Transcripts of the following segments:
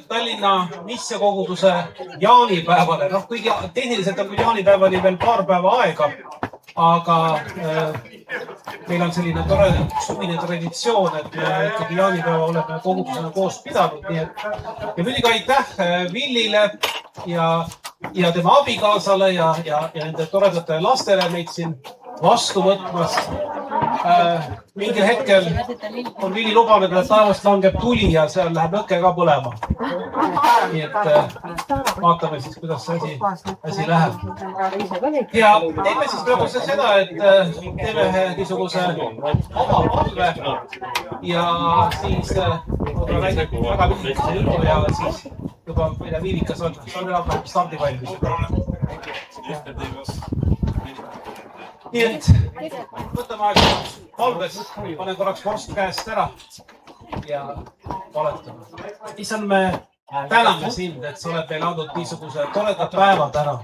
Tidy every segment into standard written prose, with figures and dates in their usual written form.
Tallinna missiakoguduse jaanipäevale. Kuigi tehniliselt on küll jaanipäevani veel paar päeva aega, aga meil on selline tore suvine traditsioon, et me ikkagi jaanipäeva oleme kogudusena koos pidanud. Ja muidugi aitäh Villile ja tema abikaasale ja nende toredatele lastele meid siin vastu võtmast. Mingil hetkel on Vili lubanud, et taevast langeb tuli ja seal läheb lõkke ka põlema. Nii et vaatame siis, kuidas see asi läheb. Ja teeme siis praegu seda, et teeme niisuguse oma palve ja siis räägib väga lühikese jutu ja siis juba mida Viivikas on enam-vähem stardi valmis. Nii et võtame aega palves, panen korraks vorst käest ära ja valetame. Issand, me täname sind, et sa oled meile andnud niisuguse toreda päeva täna.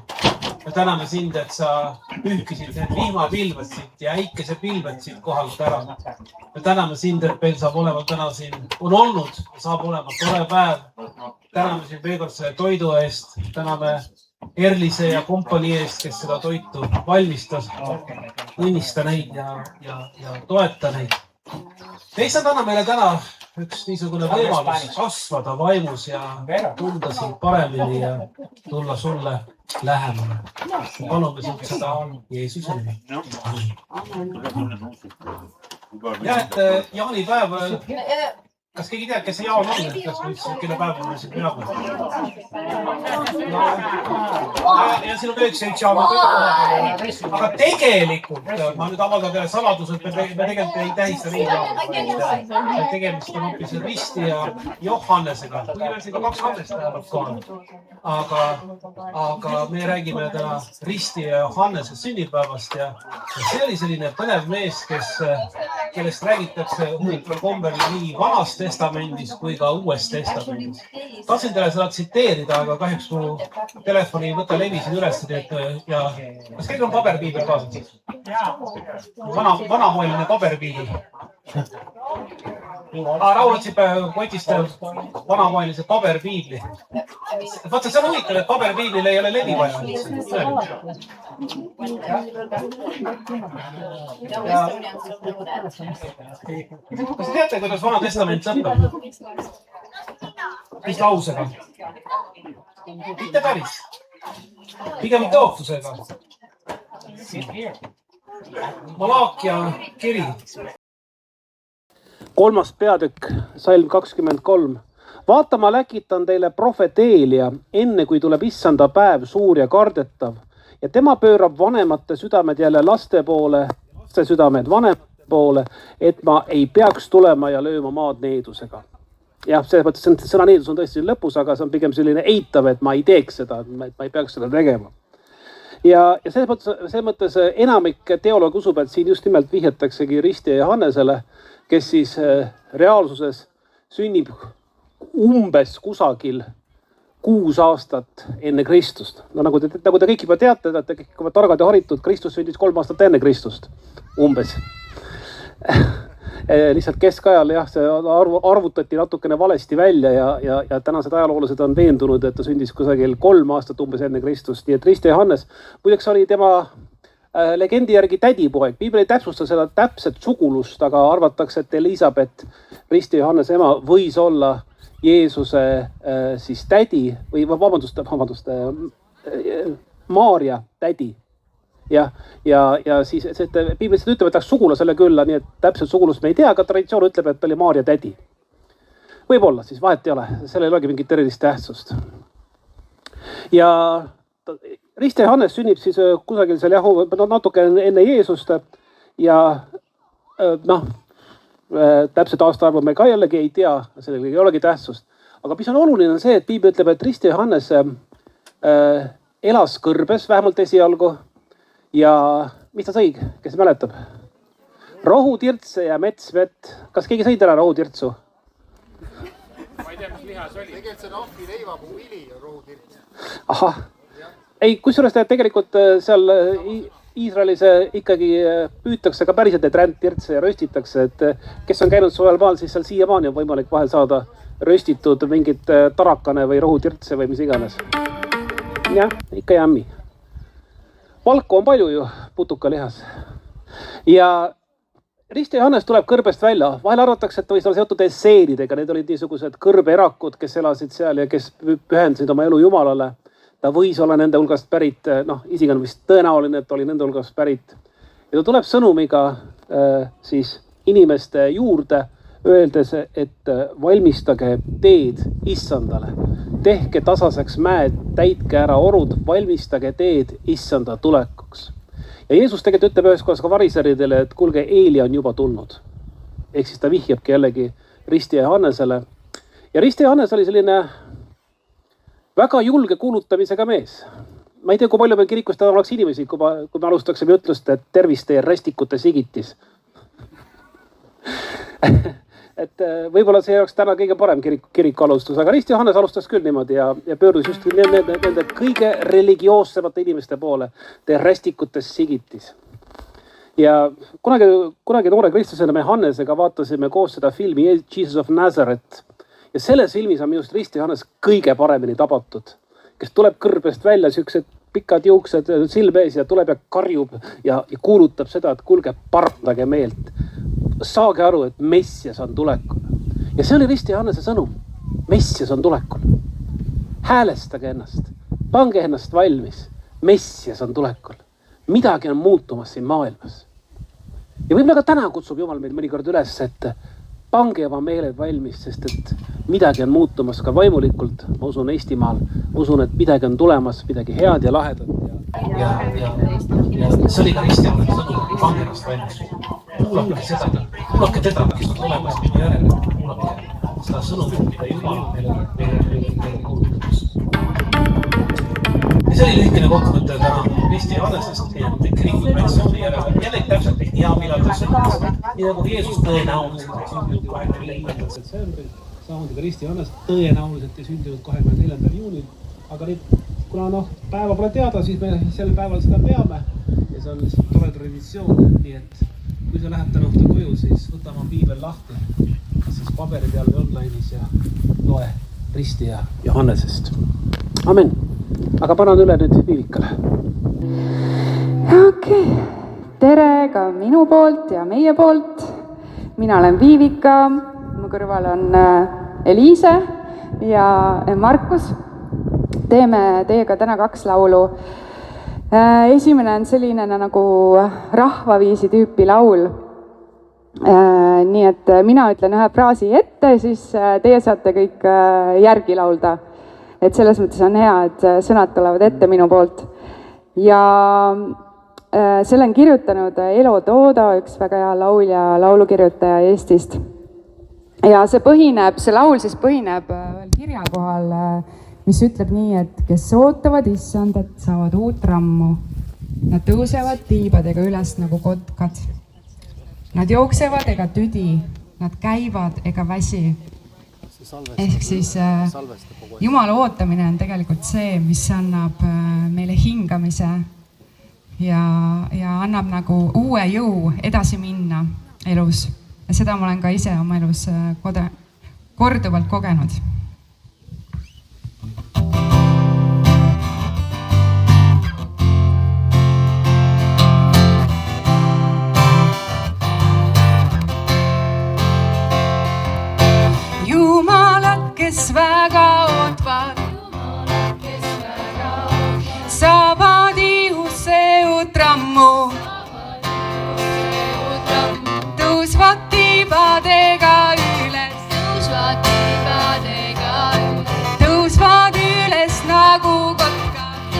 Me täname sind, et sa pühkisid need vihmapilved siit ja äikesepilved siit kohalt ära. Me täname sind, et meil saab olema täna siin, on olnud, saab olema tore päev. Täname sind veel kord selle toidu eest. Täname Erlise ja kompanii eest, kes seda toitu valmistas. Õnnista neid ja toeta neid. Issand, anna meile täna üks niisugune võimalus kasvada vaimus ja tunda sind paremini ja tulla sulle lähemale. Palume sind seda Jeesuse nimi. Ja et jaanipäev, kas keegi teab, kes see Jaan on? Kas võiks kelle päev on siin peab? Ja siin on üks Jaan. Aga tegelikult, ma nüüd avaldan teile saladus, et me tegelikult ei tähista nii Jaan. Tegemist on hoopis Risti ja Johannesega. Kuigi meil siin ka 2 Hannest lähevad kohal. Aga me räägime täna Risti ja Johannese sünnipäevast ja see oli selline põnev mees, kellest räägitakse huvitaval kombel nii Vanas Testamendis kui ka Uues Testamendis. Tahtsin teile seda tsiteerida, aga kahjuks mu telefoni ei võta levi siin üles. Ja kas keegi on paberpiibel kaasas? Vanamoeline paberpiibel. Raul otsib kotist vanamoelise paberpiibli. Vaata, see on huvitav, et paberpiiblil ei ole levi vaja. Kas te teate, kuidas Vana Testament lõpeb? Mis lausega? Mitte päris. Pigem tõotusega. Malaakia kiri. 3. peatükk, salm 23. Vaata, ma läkitan teile prohvet Eelia, enne kui tuleb issanda päev suur ja kardetav. Ja tema pöörab vanemate südamed jälle laste poole, laste südamed vanemate poole, et ma ei peaks tulema ja lööma maad needusega. Jah, selles mõttes sõna needus on tõesti lõpus, aga see on pigem selline eitav, et ma ei teeks seda, et ma ei peaks seda tegema. Ja selles mõttes enamik teoloog usub, et siin just nimelt vihjataksegi Risti ja Johannesele, kes siis reaalsuses sünnib umbes kusagil 6 aastat enne Kristust. No nagu te kõik juba teate, et kõik on targad ja haritud, Kristus sündis 3 aastat enne Kristust. Umbes. Lihtsalt keskajal jah, see arvutati natukene valesti välja ja tänased ajaloolased on veendunud, et ta sündis kusagil 3 aastat umbes enne Kristust. Nii et Risti ja Johannes, muideks oli tema legendi järgi tädipoeg. Piibel ei täpsusta seda täpset sugulust, aga arvatakse, et Elisabeth, Risti ja Johannese ema, võis olla Jeesuse siis tädi või vabandust, Maaria tädi. Ja siis Piibel seda ütleb, et läks sugulasele külla, nii et täpselt sugulust me ei tea, aga traditsioon ütleb, et ta oli Maaria tädi. Võib-olla siis, vahet ei ole, seal ei olegi mingit erilist tähtsust. Ja Risti ja Johannes sünnib siis kusagil seal natuke enne Jeesust ja täpselt aastaarvu me ka jällegi ei tea, sellel ei olegi tähtsust. Aga mis on oluline on see, et Piibel ütleb, et Risti ja Johannes elas kõrbes vähemalt esialgu ja mis ta sõi, kes mäletab? Rohutirtse ja metsvett. Kas keegi sõi täna rohutirtsu? Ma ei tea, mis liha see oli. Tegelikult see on ahvi leivapuu vili ja rohutirts. Ahah. Ei, kusjuures tegelikult seal Iisraelis ikkagi püütakse ka päriselt neid rändtirtse ja röstitakse, et kes on käinud suvel maal, siis seal siiamaani on võimalik vahel saada röstitud mingit tarakane või rohutirtse või mis iganes. Jah, ikka jammi. Valku on palju ju putukalihas. Ja Risti Johannes tuleb kõrbest välja. Vahel arvatakse, et ta võis olla seotud esseenidega. Need olid niisugused kõrbeerakud, kes elasid seal ja kes pühendasid oma elu Jumalale. Ta võis olla nende hulgast pärit, isegi on vist tõenäoline, et oli nende hulgast pärit. Ja ta tuleb sõnumiga siis inimeste juurde, öeldes, et valmistage teed Issandale. Tehke tasaseks mäed, täitke ära orud, valmistage teed Issanda tulekuks. Ja Jeesus tegelikult ütleb ühes kohas ka variseridele, et kuulge, Eelia on juba tulnud. Ehk siis ta vihjabki jällegi Risti Johannesele. Ja Risti Johannes oli selline väga julge kuulutamisega mees. Ma ei tea, kui palju meil kirikus täna oleks inimesi, kui me alustaksime ütlust, et tervist teie rästikute sigitis. Et võib-olla see oleks täna kõige parem kiriku alustus, aga Risti Johannes alustas küll niimoodi ja pöördus just nende kõige religioossemate inimeste poole. Te rästikutes sigitis. Ja kunagi noore kristlasena me Hannesega vaatasime koos seda filmi Jesus of Nazareth. Ja selles filmis on minust Risti Johannes kõige paremini tabatud, kes tuleb kõrbest välja, siuksed pikad juuksed silmees ja tuleb ja karjub ja kuulutab seda, et kuulge, parandage meelt. Saage aru, et Messias on tulekul. Ja see oli Risti Johannese sõnum. Messias on tulekul. Häälestage ennast. Pange ennast valmis. Messias on tulekul. Midagi on muutumas siin maailmas. Ja võib-olla ka täna kutsub Jumal meid mõnikord üles, et pange oma meeled valmis, sest et midagi on muutumas ka vaimulikult. Ma usun Eestimaal. Ma usun, et midagi on tulemas, midagi head ja lahedat. Ja see oli ka Risti Johannese sõnum. Pange ennast valmis. Kuulake seda, kuulake teda, kes on tulemas minu järele, kuulake seda sõnumit, mida Jumal meile kuulutas. Ja see oli lühikene kokkuvõte täna Risti Johannesest ja kiriku traditsiooni järele. Jälle täpselt nii hea, millal ta sõnnas, nii nagu Jeesus tõenäoliselt ei sündinud 24. septembril, samamoodi ka Risti Johannes tõenäoliselt ei sündinud 24. juunil, aga kuna päeva pole teada, siis me sel päeval seda peame ja see on lihtsalt tore traditsioon, nii et kui sa lähed täna õhtul koju, siis võta oma piibel lahti, kas siis paberi peal või online'is ja loe Risti ja Johannesest. Amen. Aga panen üle nüüd Viivikale. Okei. Tere ka minu poolt ja meie poolt. Mina olen Viivika, mu kõrval on Eliise ja Markus. Teeme teiega täna 2 laulu. Esimene on selline nagu rahvaviisi tüüpi laul. Nii et mina ütlen ühe fraasi ette, siis teie saate kõik järgi laulda. Et selles mõttes on hea, et sõnad tulevad ette minu poolt. Ja selle on kirjutanud Elo Toodo, üks väga hea laulja, laulukirjutaja Eestist. Ja see laul siis põhineb veel kirja kohal, mis ütleb nii, et kes ootavad Issandat, saavad uut rammu. Nad tõusevad tiibadega üles nagu kotkad. Nad jooksevad ega tüdi, nad käivad ega väsi. Ehk siis Jumala ootamine on tegelikult see, mis annab meile hingamise ja annab nagu uue jõu edasi minna elus. Ja seda ma olen ka ise oma elus korduvalt kogenud. Kes väga ootvad, saavad ihusse uut rammu, tõusvad tiibadega üles, tõusvad üles nagu kotkad,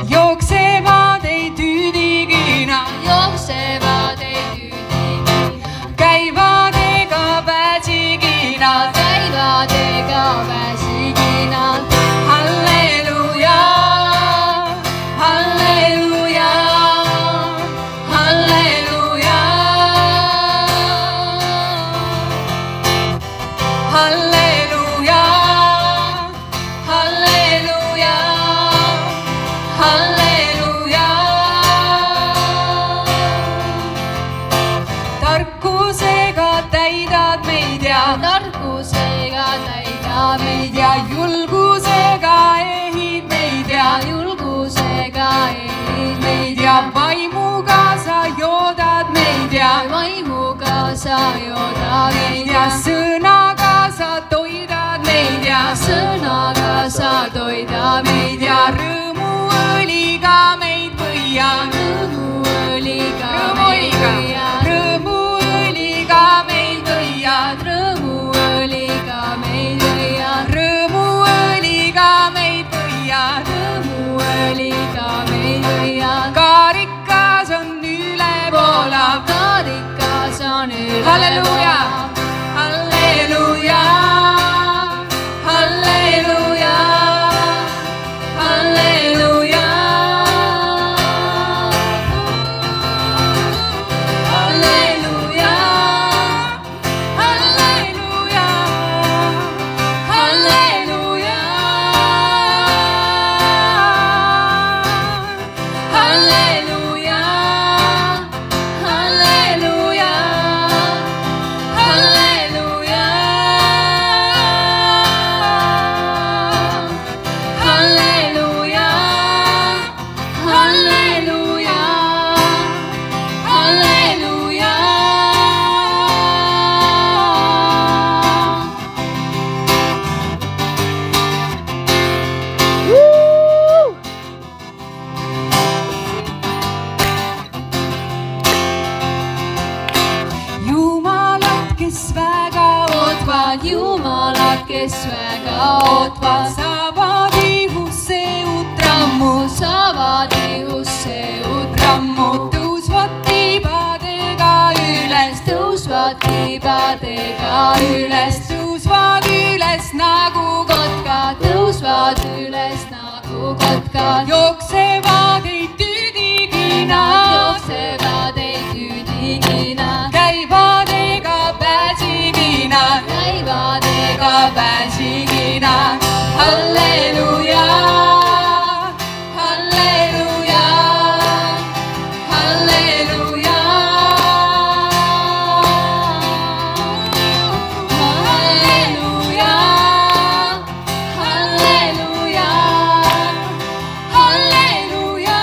jooksevad ei tüüdigina, käivad Halleluja, halleluja, halleluja, halleluja, halleluja, halleluja. Tarkusega täidad meid joodab meid ja julgusega ehid meid ja julgusega ehid meid ja vaimuga sa joodad meid ja vaimuga sa joodad meid ja sõnaga sa toidad meid ja sõnaga sa toidad meid ja rõõmuõliga meid põiad. Rõõmuõliga meid põiad. Rõõmuõliga meid põiad. Rõõmuõliga meid põiad. Rõõmuõliga meid põiad. Rõõmuõliga meid põiad. Kaarikas on ülevoolav. Kaarikas on ülevoolav. Halleluuja, halleluuja, halleluuja, halleluuja. Jumalad, kes väga ootvad, saavad ihusse uut rammu, saavad ihusse uut rammu. Tõusvad tiibadega üles, tõusvad tiibadega üles, tõusvad üles nagu kotkad, tõusvad üles nagu kotkad. Jooksevad ei tüüdigina, jooksevad ei tüüdigina, käivad ega pääsigina, käivad ega pääsigina. Halleluuja, halleluuja, halleluuja, halleluuja, halleluuja, halleluuja, halleluuja.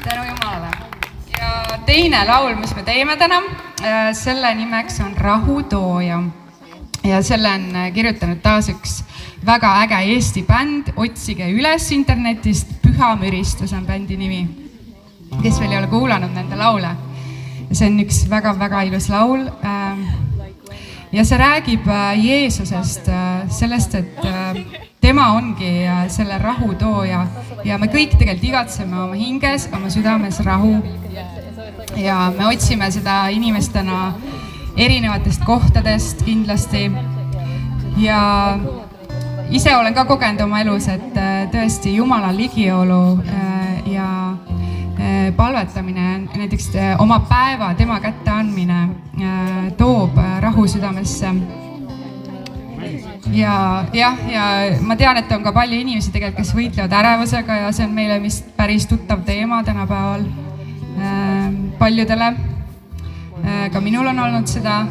Tänu Jumalale. Ja teine laul, mis me teeme täna, selle nimeks on Rahutooja. Ja selle on kirjutanud taas üks väga äge Eesti bänd. Otsige üles internetist, Pühamüristus on bändi nimi. Kes veel ei ole kuulanud nende laule. See on üks väga-väga ilus laul. Ja see räägib Jeesusest, sellest, et tema ongi selle rahutooja ja me kõik tegelikult igatseme oma hinges, oma südames rahu ja me otsime seda inimestena erinevatest kohtadest kindlasti ja ise olen ka kogenud oma elus, et tõesti Jumala ligiolu ja palvetamine, näiteks oma päeva tema kätte andmine toob rahu südamesse. Ja ma tean, et on ka palju inimesi tegelikult, kes võitlevad ärevusega ja see on meile vist päris tuttav teema tänapäeval paljudele. Ka minul on olnud seda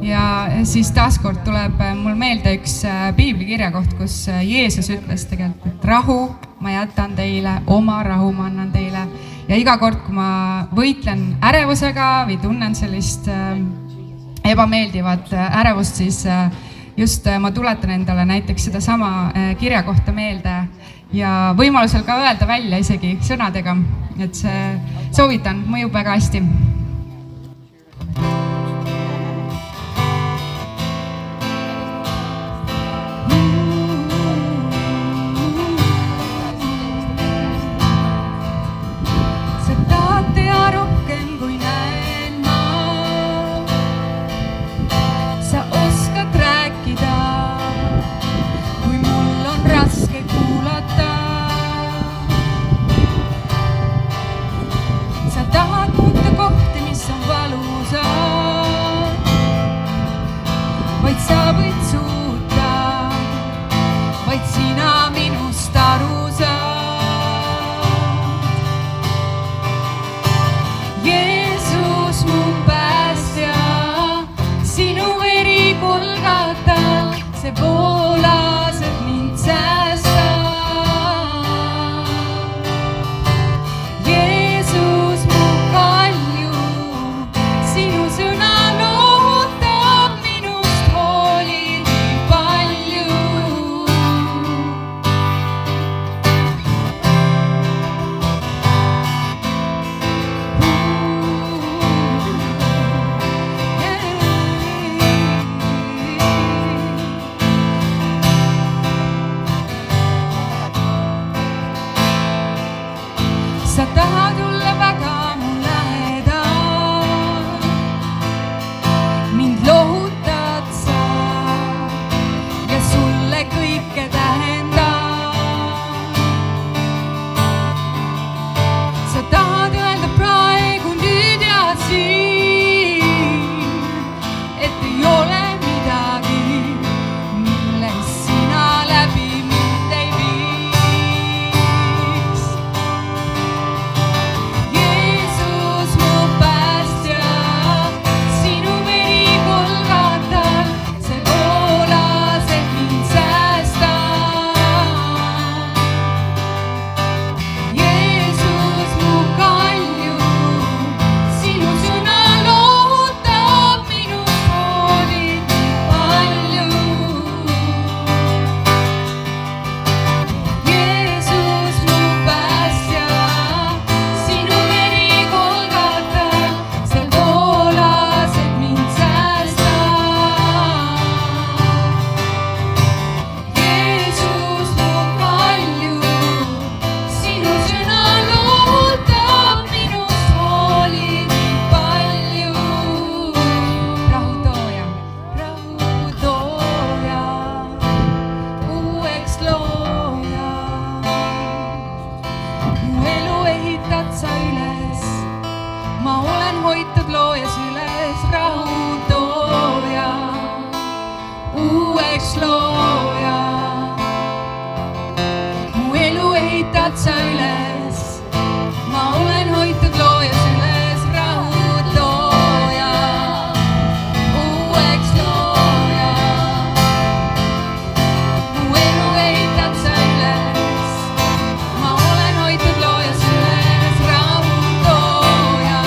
ja siis taaskord tuleb mul meelde üks piiblikirja koht, kus Jeesus ütles tegelikult, et rahu ma jätan teile, oma rahu ma annan teile. Ja iga kord, kui ma võitlen ärevusega või tunnen sellist ebameeldivat ärevust, siis just ma tuletan endale näiteks seda sama kirja kohta meelde ja võimalusel ka öelda välja isegi sõnadega, et see soovitan, mõjub väga hästi. vaid sina minust aru saad. Jeesus, mu päästja, sinu veri Golgatal, see voolas, et mind säästa. Jeesus, mu kalju, sinu sõna lootab, minust hoolid nii palju. Sa tahad olla väga mu lähedal, mind lohutad sa ja sulle kõike tähendab. Sa tahad öelda praegu, nüüd ja siin, et ei ole midagi, milles sina läbi mind ei viiks. Jeesus, mu päästja, sinu veri Golgatal, see voolas, et mind säästa. Jeesus, mu kalju, sinu sõna lootab, minust hoolid nii palju. Jeesus, mu päästja, sinu veri Golgatal, seal voolas, et mind säästa. Jeesus, mu kalju, sinu sõna lootab, minust hoolid nii palju. Rahutooja, uueks looja, mu elu ehitad sa üles, ma olen hoitud looja süles. Rahutooja, uueks looja, mu elu ehitad sa üles, ma olen hoitud looja süles. Rahutooja, uueks looja, mu elu ehitad sa üles, ma olen hoitud looja süles. Rahutooja,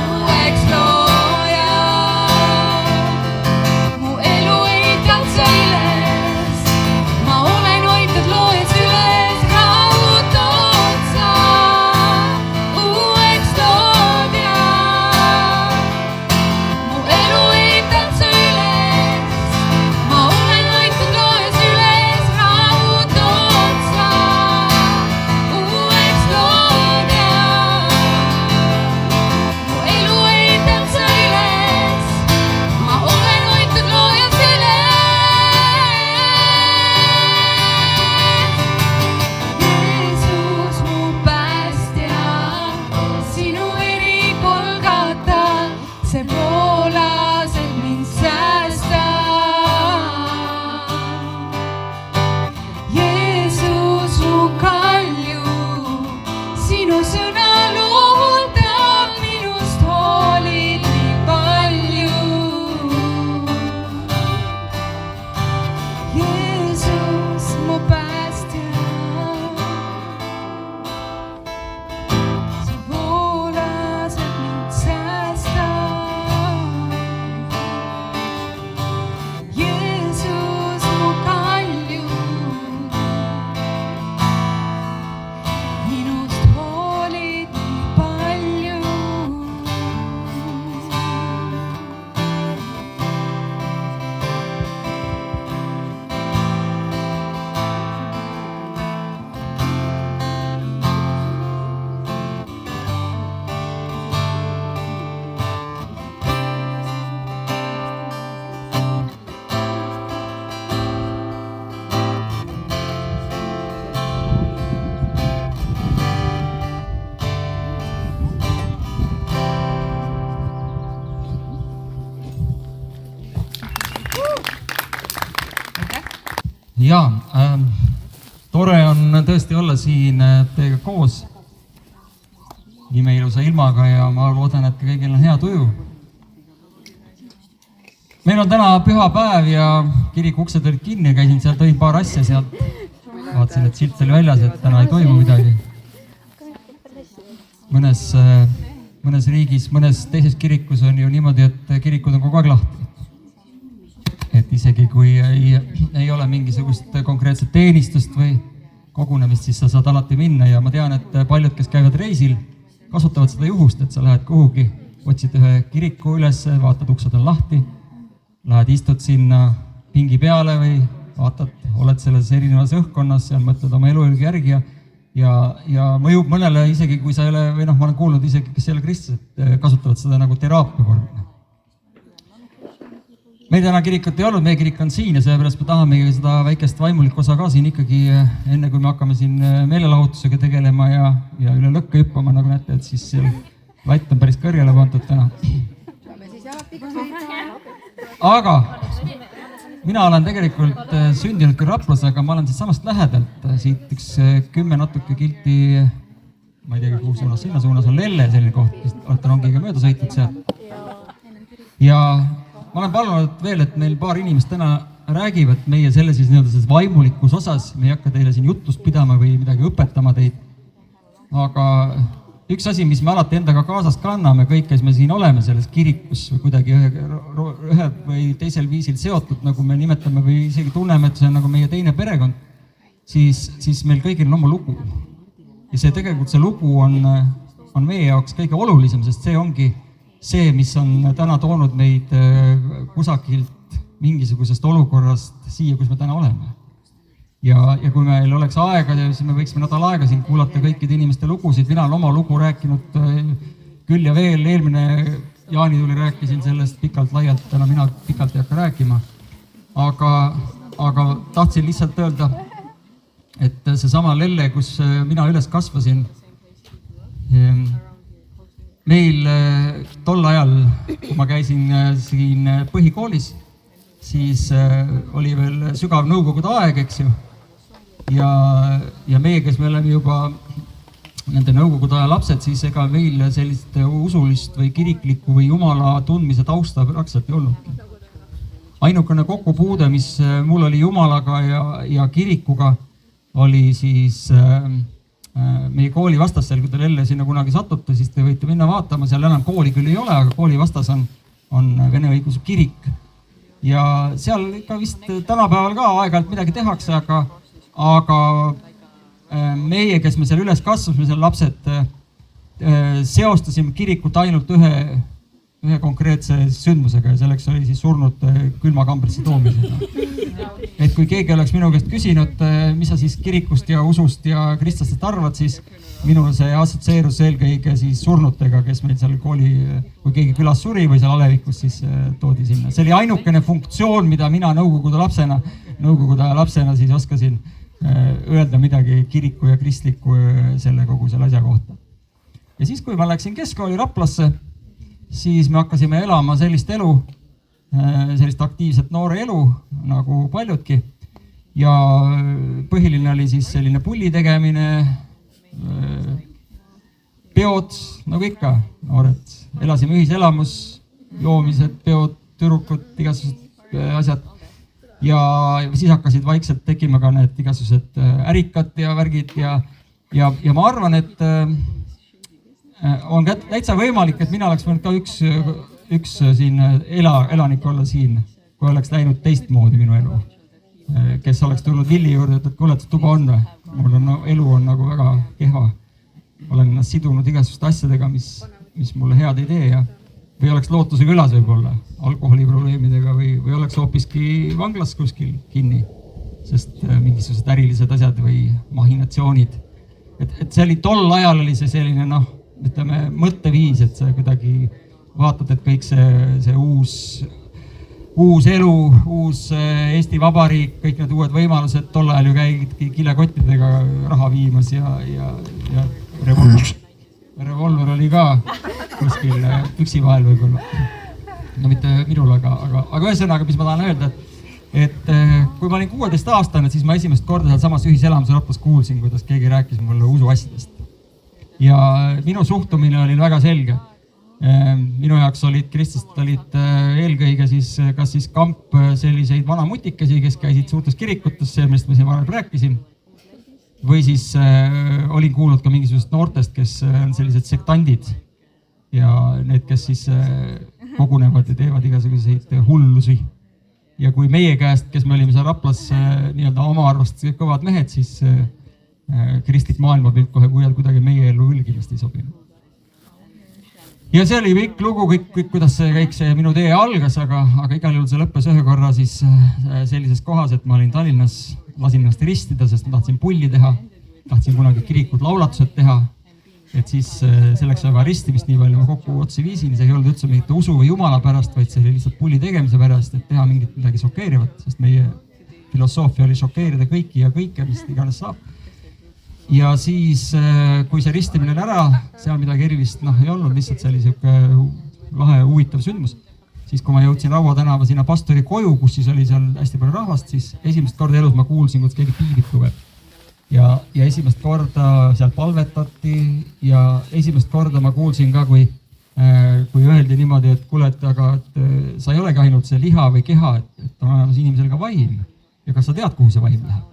uueks looja, mu elu ehitad sa üles, ma olen hoitud looja süles. Rahutooja. Jaa, tore on tõesti olla siin teiega koos imeilusa ilmaga ja ma loodan, et kõigil on hea tuju. Meil on täna pühapäev ja kiriku uksed olid kinni, käisin seal, tõin paar asja sealt. Vaatasin, et silt oli väljas, et täna ei toimu midagi. Mõnes riigis, mõnes teises kirikus on ju niimoodi, et kirikud on kogu aeg lahti. Et isegi kui ei ole mingisugust konkreetset teenistust või kogunemist, siis sa saad alati minna ja ma tean, et paljud, kes käivad reisil, kasutavad seda juhust, et sa lähed kuhugi, otsid ühe kiriku üles, vaatad, uksed on lahti, lähed istud sinna pingi peale või vaatad, oled selles erinevas õhkkonnas ja mõtled oma elu järgi ja mõjub mõnele isegi, kui sa ei ole, või noh, ma olen kuulnud isegi, kes ei ole kristlased, kasutavad seda nagu teraapia vormina. Meil täna kirikut ei olnud, meie kirik on siin ja seepärast me tahame seda väikest vaimulikku osa ka siin ikkagi, enne kui me hakkame siin meelelahutusega tegelema ja üle lõkke hüppama, nagu näete, et siis latt on päris kõrgele pandud täna. Aga mina olen tegelikult sündinud küll Raplas, aga ma olen siit samast lähedalt, siit üks 10 natuke kilti, ma ei teagi, kuhu suunas, sinna suunas on Lelle selline koht, olete rongiga mööda sõitnud sealt. Ja ma olen palunud veel, et meil paar inimest täna räägivad meie selle siis nii-öelda vaimulikus osas, me ei hakka teile siin jutust pidama või midagi õpetama teid. Aga üks asi, mis me alati endaga kaasas kanname, kõik, kes me siin oleme selles kirikus või kuidagi ühe või teisel viisil seotud, nagu me nimetame või isegi tunneme, et see on nagu meie teine perekond, siis meil kõigil on oma lugu. Ja see tegelikult see lugu on meie jaoks kõige olulisem, sest see ongi see, mis on täna toonud meid kusagilt mingisugusest olukorrast siia, kus me täna oleme. Ja kui meil oleks aega, siis me võiksime nädal aega siin kuulata kõikide inimeste lugusid. Mina olen oma lugu rääkinud küll ja veel. Eelmine Jaani tuli, rääkisin sellest pikalt laialt, täna mina pikalt ei hakka rääkima. Aga tahtsin lihtsalt öelda, et see sama Lelle, kus mina üles kasvasin, meil tol ajal, kui ma käisin siin põhikoolis, siis oli veel sügav nõukogude aeg, eks ju. Ja meie, kes me oleme juba nende nõukogude aja lapsed, siis ega meil sellist usulist või kiriklikku või jumala tundmise tausta praktiliselt ei olnudki. Ainukene kokkupuude, mis mul oli jumalaga ja kirikuga, oli siis meie kooli vastasel, kui te Lelle sinna kunagi satute, siis te võite minna vaatama, seal enam kooli küll ei ole, aga kooli vastas on Vene õigeusu kirik. Ja seal ikka vist tänapäeval ka aeg-ajalt midagi tehakse, aga meie, kes me seal üles kasvasime, seal lapsed, seostasime kirikut ainult ühe konkreetse sündmusega ja selleks oli siis surnud külmakambrisse toomisega. Et kui keegi oleks minu käest küsinud, mis sa siis kirikust ja usust ja kristlastest arvad, siis minul see assotsieerus eelkõige siis surnutega, kes meil seal kooli, kui keegi külas suri või seal alevikus, siis toodi sinna. See oli ainukene funktsioon, mida mina nõukogude lapsena siis oskasin öelda midagi kiriku ja kristliku selle kogu selle asja kohta. Ja siis, kui ma läksin keskkooli Raplasse, siis me hakkasime elama sellist elu, sellist aktiivset noore elu, nagu paljudki. Ja põhiline oli siis selline pulli tegemine, peod, nagu ikka, noored. Elasime ühiselamus, joomised, peod, tüdrukud, igasugused asjad. Ja siis hakkasid vaikselt tekkima ka need igasugused ärikad ja värgid ja ma arvan, et on täitsa võimalik, et mina oleks võinud ka üks siin elanik olla siin, kui oleks läinud teistmoodi minu elu. Kes oleks tulnud Villi juurde, et kuule, et tuba on või? Mul on elu on nagu väga kehva. Olen ennast sidunud igasuguste asjadega, mis mulle head ei tee ja või oleks Lootuse külas võib-olla alkoholiprobleemidega või oleks hoopiski vanglas kuskil kinni, sest mingisugused ärilised asjad või mahinatsioonid. Et see oli tol ajal oli see selline, ütleme, mõtteviis, et sa kuidagi vaatad, et kõik see uus elu, uus Eesti Vabariik, kõik need uued võimalused, tol ajal ju käidi kilekottidega raha viimas ja revolver oli ka kuskil püksi vahel võib-olla. No mitte minul, aga ühesõnaga, mis ma tahan öelda, et kui ma olin 16-aastane, siis ma esimest korda seal samas ühiselamus Raplas kuulsin, kuidas keegi rääkis mulle usuasjadest. Ja minu suhtumine oli väga selge. Minu jaoks olid kristlased eelkõige siis kas siis kamp selliseid vanamutikesi, kes käisid suurtes kirikutes, millest ma siin varem rääkisin, või siis olin kuulnud ka mingisugusest noortest, kes on sellised sektandid ja need, kes siis kogunevad ja teevad igasuguseid hullusi. Ja kui meie käest, kes me olime seal Raplas nii-öelda oma arvast kõvad mehed, siis kristlik maailmapilt kohe kuidagi meie ellu ülgimast ei sobinud. Ja see oli pikk lugu, kuidas see minu tee algas, aga igal juhul see lõppes ühe korra siis sellises kohas, et ma olin Tallinnas, lasin ennast ristida, sest ma tahtsin pulli teha, tahtsin kunagi kirikud laulatused teha, et siis selleks aga ristimist nii palju ma kokku otsi viisin, see ei olnud üldse mingite usu või jumala pärast, vaid see oli lihtsalt pulli tegemise pärast, et teha midagi šokeerivat, sest meie filosoofia oli šokeerida kõiki ja kõike, mis iganes saab. Ja siis, kui see ristimine oli ära, seal midagi erilist ei olnud, lihtsalt see oli siuke lahe huvitav sündmus. Siis kui ma jõudsin Raua tänava sinna pastori koju, kus siis oli seal hästi palju rahvast, siis esimest korda elus ma kuulsin, kuidas keegi piiblit lugeb. Ja esimest korda seal palvetati ja esimest korda ma kuulsin ka, kui öeldi niimoodi, et kuule, aga sa ei olegi ainult see liha või keha, et on olemas inimesel ka vaim. Ja kas sa tead, kuhu see vaim läheb?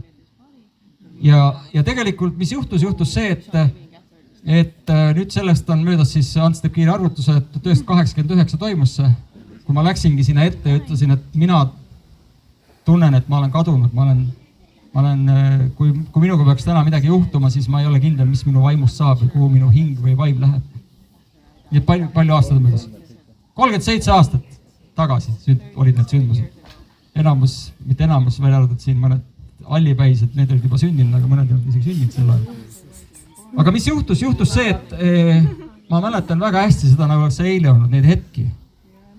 Ja tegelikult, mis juhtus see, et nüüd sellest on möödas siis Ants teeb kiire arvutuse, et 1989 toimus see, kui ma läksingi sinna ette ja ütlesin, et mina tunnen, et ma olen kadunud, ma olen, kui minuga peaks täna midagi juhtuma, siis ma ei ole kindel, mis minu vaimust saab või kuhu minu hing või vaim läheb. Nii et palju aastad on möödas. 37 aastat tagasi olid need sündmused. Mitte enamus, välja arvatud siin mõned allipäised, need olid juba sündinud, aga mõned olid isegi sündinud sel ajal. Aga mis juhtus see, et ma mäletan väga hästi seda, nagu see eile olnud, neid hetki.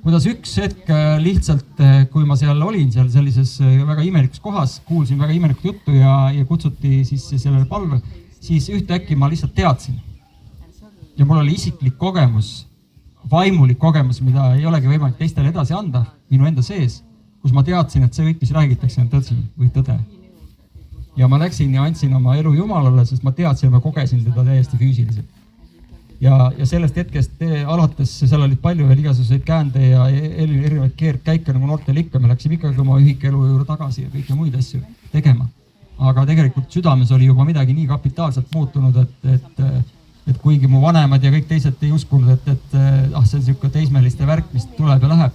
Kuidas üks hetk lihtsalt, kui ma seal olin, seal sellises väga imelikus kohas, kuulsin väga imelikut juttu ja kutsuti siis sellele palve, siis ühtäkki ma lihtsalt teadsin. Ja mul oli isiklik kogemus, vaimulik kogemus, mida ei olegi võimalik teistele edasi anda, minu enda sees, kus ma teadsin, et see kõik, mis räägitakse, on tõsi või tõde. Ja ma läksin ja andsin oma elu Jumalale, sest ma teadsin, ma kogesin teda täiesti füüsiliselt. Ja sellest hetkest alates, seal olid palju veel igasuguseid käände ja erinevaid keerdkäike, nagu noortel ikka, me läksime ikkagi oma ühikelu juurde tagasi ja kõike muid asju tegema. Aga tegelikult südames oli juba midagi nii kapitaalselt muutunud, et kuigi mu vanemad ja kõik teised ei uskunud, et see on siuke teismeliste värk, mis tuleb ja läheb,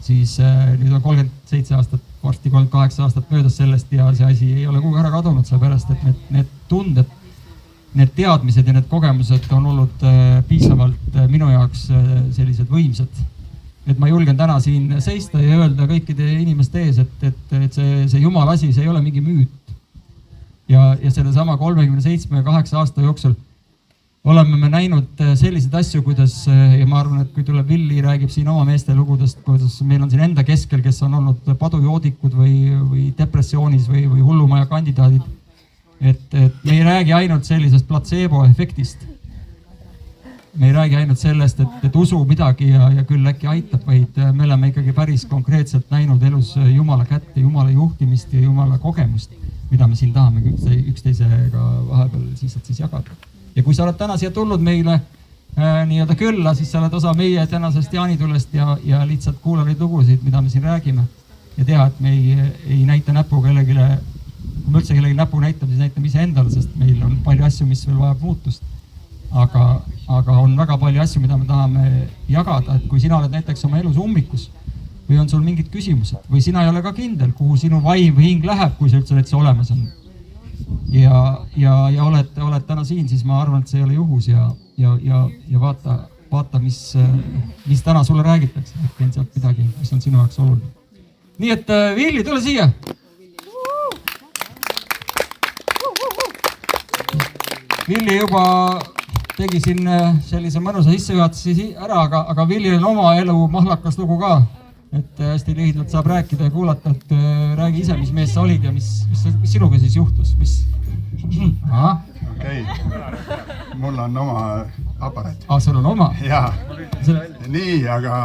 siis nüüd on 37 aastat, varsti 38 aastat möödas sellest ja see asi ei ole kuhugi ära kadunud, sellepärast et need tunded, need teadmised ja need kogemused on olnud piisavalt minu jaoks sellised võimsad. Et ma julgen täna siin seista ja öelda kõikide inimeste ees, et see Jumala asi, see ei ole mingi müüt. Ja selle sama 37-8 aasta jooksul oleme me näinud selliseid asju, kuidas, ja ma arvan, et kui tuleb Villi, räägib siin oma meeste lugudest, kuidas meil on siin enda keskel, kes on olnud padujoodikud või depressioonis või hullumaja kandidaadid. Et me ei räägi ainult sellisest placebo efektist. Me ei räägi ainult sellest, et usu midagi ja küll äkki aitab, vaid me oleme ikkagi päris konkreetselt näinud elus Jumala kätte, Jumala juhtimist ja Jumala kogemust, mida me siin tahame üksteisega vahepeal siis jagada. Ja kui sa oled täna siia tulnud meile nii-öelda külla, siis sa oled osa meie tänasest jaanitulest ja lihtsalt kuula neid lugusid, mida me siin räägime. Ja tea, et me ei näita näpu kellegile, kui me üldse kellegi näpu näitame, siis näitame ise endale, sest meil on palju asju, mis veel vajab muutust. Aga on väga palju asju, mida me tahame jagada, et kui sina oled näiteks oma elus ummikus või on sul mingid küsimused või sina ei ole ka kindel, kuhu sinu vaim või hing läheb, kui sa üldse see olemas on. Ja oled täna siin, siis ma arvan, et see ei ole juhus ja vaata, mis täna sulle räägitakse, et on sealt midagi, mis on sinu jaoks oluline. Nii et Villi, tule siia! Villi juba tegi siin sellise mõnusa sissejuhatuse ära, aga Villil on oma elu mahlakas lugu ka. Et hästi lühidalt saab rääkida ja kuulata, et räägi ise, mis mees sa olid ja mis sinuga siis juhtus. Okei, mul on oma aparaat. Sul on oma? Jaa, nii, aga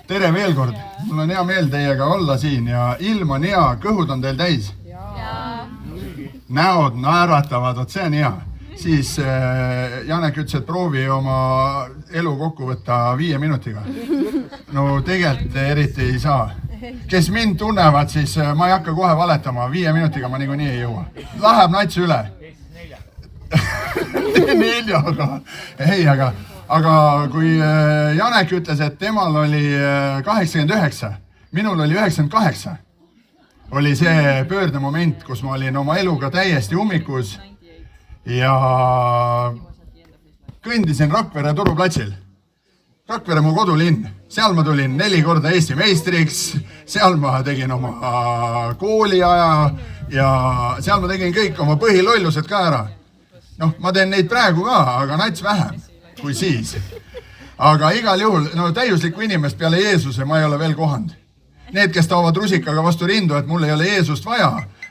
tere veel kord, mul on hea meel teiega olla siin ja ilm on hea, kõhud on teil täis. Näod naeratavad, vot see on hea. Siis Janek ütles, et proovi oma elu kokku võtta 5 minutiga. No tegelikult eriti ei saa. Kes mind tunnevad, siis ma ei hakka kohe valetama, 5 minutiga ma niikuinii ei jõua. Läheb nats üle. 4-ga. Ei, aga kui Janek ütles, et temal oli 89, minul oli 98, oli see pöördemoment, kus ma olin oma eluga täiesti ummikus ja kõndisin Rakvere turuplatsil. Rakvere mu kodulinn, seal ma tulin 4 korda Eesti meistriks, seal ma tegin oma kooliaja ja seal ma tegin kõik oma põhilollused ka ära. Noh, ma teen neid praegu ka, aga nats vähem kui siis. Aga igal juhul, no täiuslikku inimest peale Jeesuse ma ei ole veel kohanud. Need, kes taovad rusikaga vastu rindu, et mul ei ole Jeesust vaja,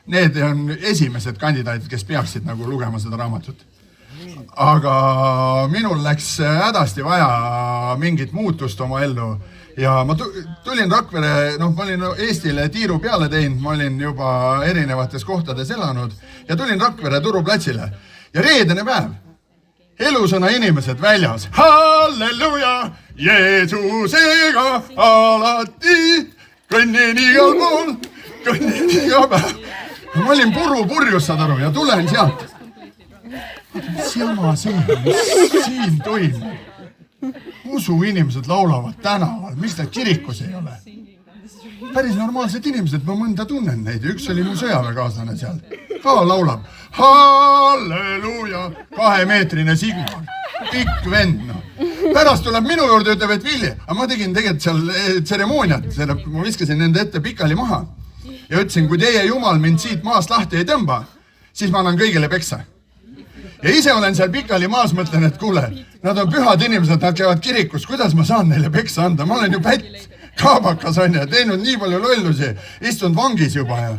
need on esimesed kandidaadid, kes peaksid nagu lugema seda raamatut. Aga minul läks hädasti vaja mingit muutust oma ellu ja ma tulin Rakvere, noh, ma olin Eestile tiiru peale teinud, ma olin juba erinevates kohtades elanud ja tulin Rakvere turuplatsile ja reedene päev. Elusõna inimesed väljas. Halleluja, Jeesusega alati, kõnnin igal pool, kõnnin iga päev. Ma olin purjus, saad aru, ja tulen sealt. Mis jama see, mis siin toimub? Usu inimesed laulavad tänaval, miks need kirikus ei ole? Päris normaalsed inimesed, ma mõnda tunnen neid. Üks oli mu sõjaväekaaslane seal. Ka laulab. Halleluja, 2-meetrine Sigmar. Pikk vend, no. Pärast tuleb minu juurde, ütleb, et Villi. Aga ma tegin tegelikult seal tseremooniat. Ma viskasin nende ette pikali maha. Ja ütlesin, kui teie jumal mind siit maast lahti ei tõmba, siis ma annan kõigile peksa. Ja ise olen seal pikali maas, mõtlen, et kuule, nad on pühad inimesed, nad käivad kirikus, kuidas ma saan neile peksa anda? Ma olen ju pätt, kaabakas on ja teinud nii palju lollusi, istunud vangis juba ja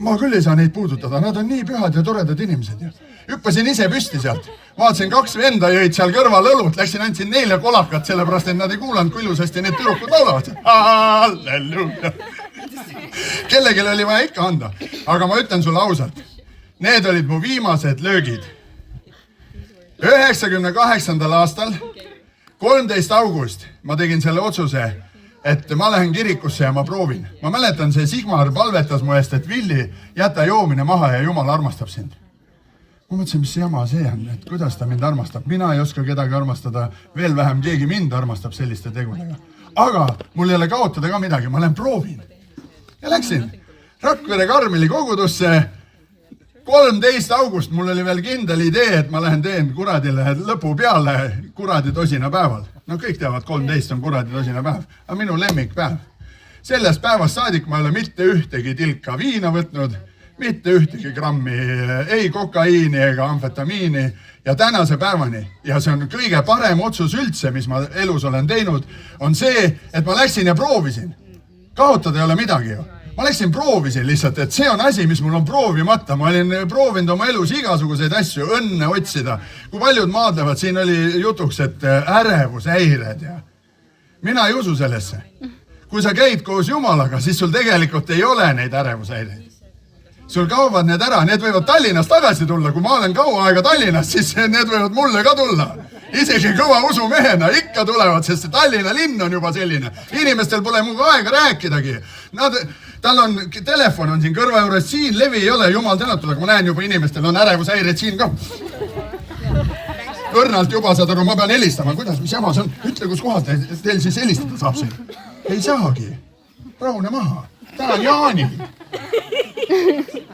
ma küll ei saa neid puudutada, nad on nii pühad ja toredad inimesed. Hüppasin ise püsti sealt, vaatasin 2 venda jõid seal kõrval õlut, läksin andsin neile kolakat, sellepärast et nad ei kuulanud, kui ilusasti need tüdrukud laulavad. Halleluja! Kellegil oli vaja ikka anda, aga ma ütlen sulle ausalt, need olid mu viimased löögid. 98. aastal, 13. august, ma tegin selle otsuse, et ma lähen kirikusse ja ma proovin. Ma mäletan, see Sigmar palvetas mu eest, et Villi, jäta joomine maha ja Jumal armastab sind. Ma mõtlesin, mis jama see on, et kuidas ta mind armastab. Mina ei oska kedagi armastada, veel vähem keegi mind armastab selliste tegudega. Aga mul ei ole kaotada ka midagi, ma lähen proovin. Ja läksin Rakvere Karmeli kogudusse 13. august, mul oli veel kindel idee, et ma lähen teen kuradile lõpu peale kuradi tosina päeval. No kõik teavad, 13 on kuradi tosina päev, aga minu lemmikpäev. Sellest päevast saadik ma ei ole mitte ühtegi tilka viina võtnud, mitte ühtegi grammi, ei kokaiini ega amfetamiini ja tänase päevani. Ja see on kõige parem otsus üldse, mis ma elus olen teinud, on see, et ma läksin ja proovisin. Kaotada ei ole midagi ju. Ma läksin proovisin lihtsalt, et see on asi, mis mul on proovimata. Ma olin proovinud oma elus igasuguseid asju, õnne otsida. Kui paljud maadlevad, siin oli jutuks, et ärevushäired ja mina ei usu sellesse. Kui sa käid koos Jumalaga, siis sul tegelikult ei ole neid ärevushäireid. Sul kaovad need ära, need võivad Tallinnast tagasi tulla. Kui ma olen kaua aega Tallinnast, siis need võivad mulle ka tulla. Isegi kõva usumehena ikka tulevad, sest Tallinna linn on juba selline. Inimestel pole muga aega rääkidagi. Tal on, telefon on siin kõrva juures, siin levi ei ole, Jumal tänatud, aga ma näen juba inimestel on ärevushäired siin ka. Õrnalt juba saad aru, ma pean helistama, kuidas, mis jama see on? Ütle, kus kohas teil siis helistada saab siin. Ei saagi. Rahune maha. Tänan Jaani.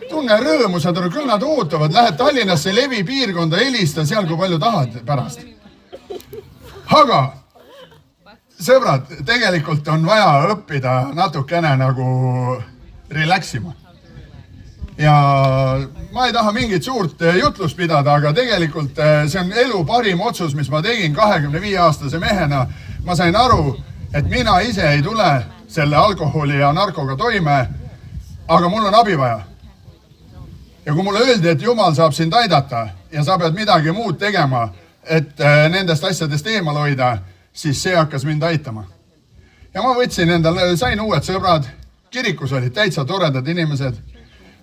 Tunne rõõmu, saad aru, küll nad ootavad. Lähed Tallinnasse levi piirkonda, helista seal, kui palju tahad pärast. Aga, sõbrad, tegelikult on vaja õppida natukene nagu relaxima. Ja ma ei taha mingit suurt jutlust pidada, aga tegelikult see on elu parim otsus, mis ma tegin 25-aastase mehena. Ma sain aru, et mina ise ei tule selle alkoholi ja narkoga toime, aga mul on abi vaja. Ja kui mulle öeldi, et Jumal saab sind aidata ja sa pead midagi muud tegema, et nendest asjadest eemal hoida, siis see hakkas mind aitama. ja ma võtsin endale, sain uued sõbrad, kirikus olid täitsa toredad inimesed.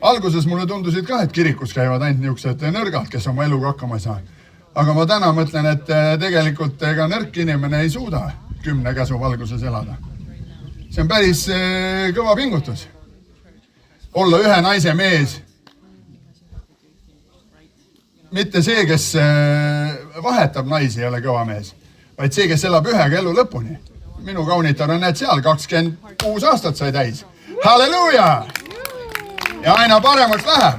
Alguses mulle tundusid ka, et kirikus käivad ainult niisugused nõrgad, kes oma eluga hakkama ei saa. Aga ma täna mõtlen, et tegelikult ega nõrk inimene ei suuda 10 käsu valguses elada. See on päris kõva pingutus. Olla ühe naise mees. Mitte see, kes vahetab naisi, ei ole kõva mees, vaid see, kes elab ühega elu lõpuni. Minu kaunitar on need seal, 26 aastat sai täis. Halleluuja! Ja aina paremaks läheb.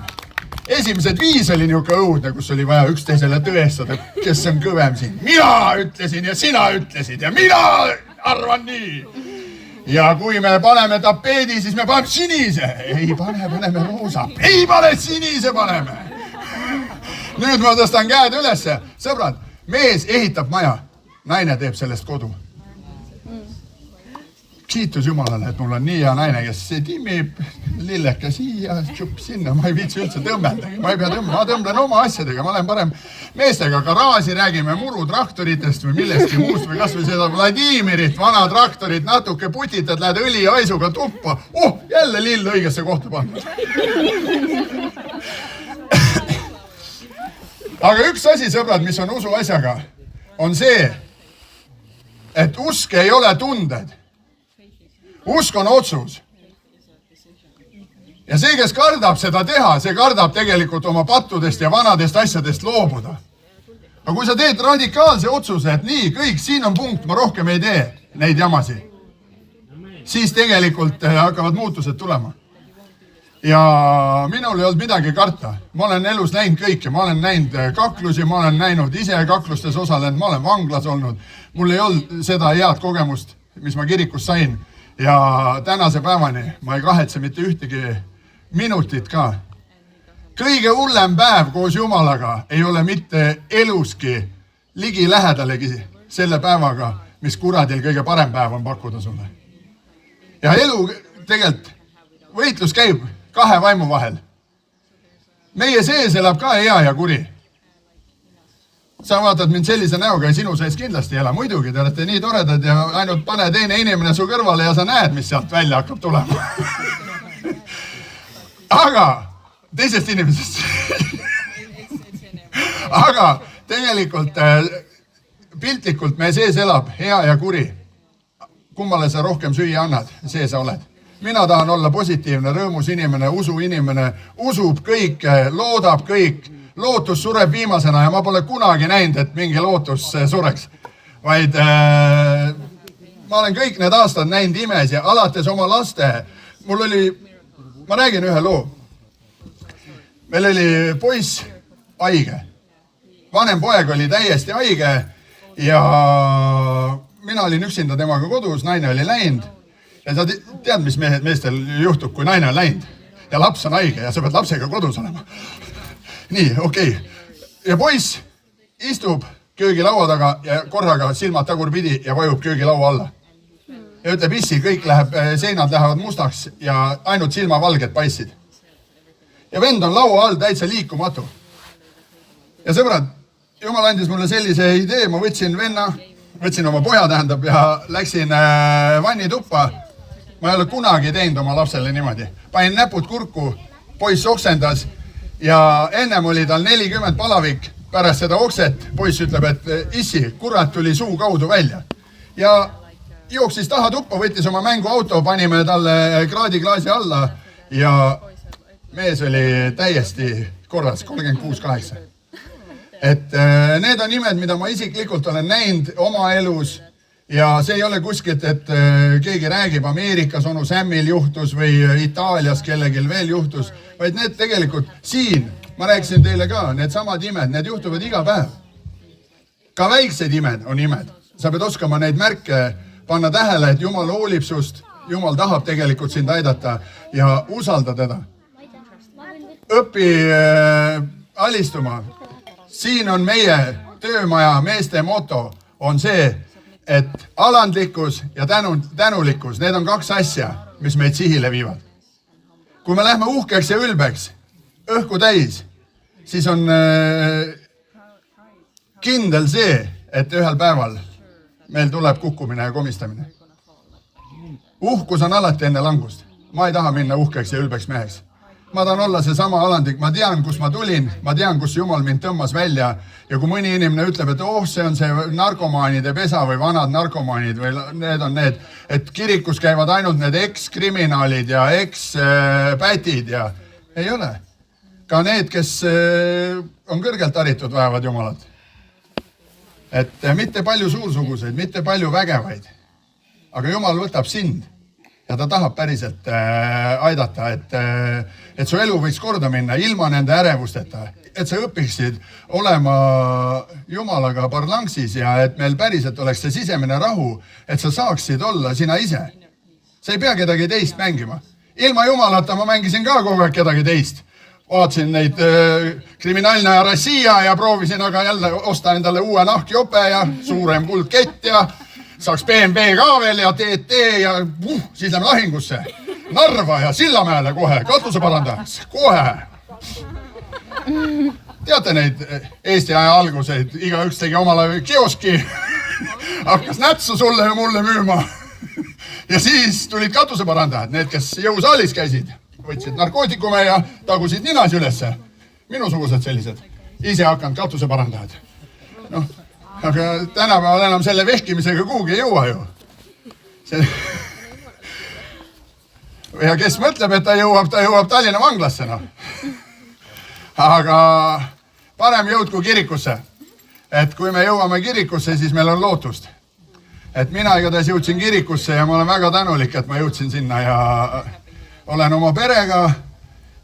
Esimesed 5 oli niisugune õudne, kus oli vaja üksteisele tõestada, kes on kõvem siin. Mina ütlesin ja sina ütlesid ja mina arvan nii. Ja kui me paneme tapeedi, siis me paneme sinise. Ei pane, paneme roosa. Ei pane, sinise paneme. Nüüd ma tõstan käed ülesse. Sõbrad, mees ehitab maja. Naine teeb sellest kodu. Kiitus Jumalale, et mul on nii hea naine, kes timmib lilleka siia, tšupp sinna. Ma ei viitsi üldse tõmbeldagi. Ma ei pea tõmbama. Ma tõmblen oma asjadega. Ma olen parem meestega garaaži, räägime murutraktoritest või millestki muust või kas või seda Vladimirit, vana traktorit, natuke putitad, lähed õliaisuga tuppa. Oh, jälle lill õigesse kohta pandud. Aga üks asi, sõbrad, mis on usu asjaga, on see, et usk ei ole tunded. Usk on otsus. Ja see, kes kardab seda teha, see kardab tegelikult oma pattudest ja vanadest asjadest loobuda. Aga kui sa teed radikaalse otsuse, et nii, kõik, siin on punkt, ma rohkem ei tee neid jamasi, siis tegelikult hakkavad muutused tulema. Ja minul ei olnud midagi karta. Ma olen elus näinud kõike. Ma olen näinud kaklusi, ma olen näinud ise kaklustes osalenud, ma olen vanglas olnud. Mul ei olnud seda head kogemust, mis ma kirikus sain. Ja tänase päevani ma ei kahetse mitte ühtegi minutit ka. Kõige hullem päev koos Jumalaga ei ole mitte eluski ligi lähedalegi selle päevaga, mis kuradil kõige parem päev on pakkuda sulle. Ja elu tegelikult, võitlus käib 2 vaimu vahel. Meie sees elab ka hea ja kuri. Sa vaatad mind sellise näoga ja sinu sees kindlasti ela. Muidugi, te olete nii toredad ja ainult pane teine inimene su kõrvale ja sa näed, mis sealt välja hakkab tulema. Aga teisest inimesest. Aga tegelikult piltlikult meie sees elab hea ja kuri. Kummale sa rohkem süüa annad, see sa oled. Mina tahan olla positiivne, rõõmus inimene, usu inimene, usub kõike, loodab kõik. Lootus sureb viimasena ja ma pole kunagi näinud, et mingi lootus sureks. Vaid ma olen kõik need aastad näinud imes ja alates oma laste. Mul oli, ma räägin ühe loo. Meil oli poiss haige. Vanem poeg oli täiesti haige ja mina olin üksinda temaga kodus, naine oli läinud. Ja sa tead, mis meestel juhtub, kui naine on läinud ja laps on haige ja sa pead lapsega kodus olema. Nii, okei. Ja poiss istub köögilaua taga ja korraga silmad tagurpidi ja vajub köögilaua alla. Ja ütleb, issi, kõik läheb, seinad lähevad mustaks ja ainult silmavalged paissid. Ja vend on laua all täitsa liikumatu. Ja sõbrad, Jumal andis mulle sellise idee, ma võtsin oma poja tähendab ja läksin vannituppa. Ma ei ole kunagi teinud oma lapsele niimoodi. Panin näpud kurku, poiss oksendas. Ja ennem oli tal 40 palavik pärast seda okset. Poiss ütleb, et issi, kurat tuli suu kaudu välja. Ja jooksis taha tuppa, võttis oma mänguauto, panime talle kraadiklaasi alla ja mees oli täiesti korras, 36-8. Et need on nimed, mida ma isiklikult olen näinud oma elus ja see ei ole kuskilt, et keegi räägib, Ameerikas onu Sammil juhtus või Itaalias kellegil veel juhtus, vaid need tegelikult siin, ma rääkisin teile ka, need samad imed, need juhtuvad iga päev. Ka väiksed imed on imed. Sa pead oskama neid märke panna tähele, et Jumal hoolib sust, Jumal tahab tegelikult sind aidata ja usalda teda. Õpi alistuma. Siin on meie töömaja meeste moto on see, et alandlikkus ja tänulikkus, need on 2 asja, mis meid sihile viivad. Kui me lähme uhkeks ja ülbeks, õhku täis, siis on kindel see, et ühel päeval meil tuleb kukkumine ja komistamine. uhkus on alati enne langust. Ma ei taha minna uhkeks ja ülbeks meheks. Ma tahan olla seesama alandlik, ma tean, kus ma tulin, ma tean, kus Jumal mind tõmmas välja ja kui mõni inimene ütleb, et see on see narkomaanide pesa või vanad narkomaanid või need on need, et kirikus käivad ainult need ekskriminaalid ja ekspätid ja ei ole. Ka need, kes on kõrgelt haritud, vajavad Jumalat. Et mitte palju suursuguseid, mitte palju vägevaid, aga Jumal võtab sind ja ta tahab päriselt aidata, et su elu võiks korda minna ilma nende ärevusteta, et sa õpiksid olema Jumalaga parlanksis ja et meil päriselt oleks see sisemine rahu, et sa saaksid olla sina ise. Sa ei pea kedagi teist mängima. Ilma Jumalata ma mängisin ka kogu aeg kedagi teist. Vaatasin neid kriminaalne ja Rassia ja proovisin aga jälle osta endale uue nahkjope ja suurem kuldkett ja saaks BMW ka veel ja TT ja siis lähme lahingusse. Narva ja Sillamäele kohe, katuseparandajaks, kohe. Teate neid Eesti aja alguseid, igaüks tegi omale kioski, hakkas nätsu sulle ja mulle müüma. Ja siis tulid katuseparandajad, need, kes jõusaalis käisid, võtsid narkootikume ja tagusid ninas ülesse. Minusugused sellised, ise hakanud katuseparandajad. Noh, aga tänapäeval enam selle vehkimisega kuhugi ei jõua ju. Ja kes mõtleb, et ta jõuab Tallinna vanglasse, noh. Aga parem jõudku kirikusse. Et kui me jõuame kirikusse, siis meil on lootust. Et mina igatahes jõudsin kirikusse ja ma olen väga tänulik, et ma jõudsin sinna ja olen oma perega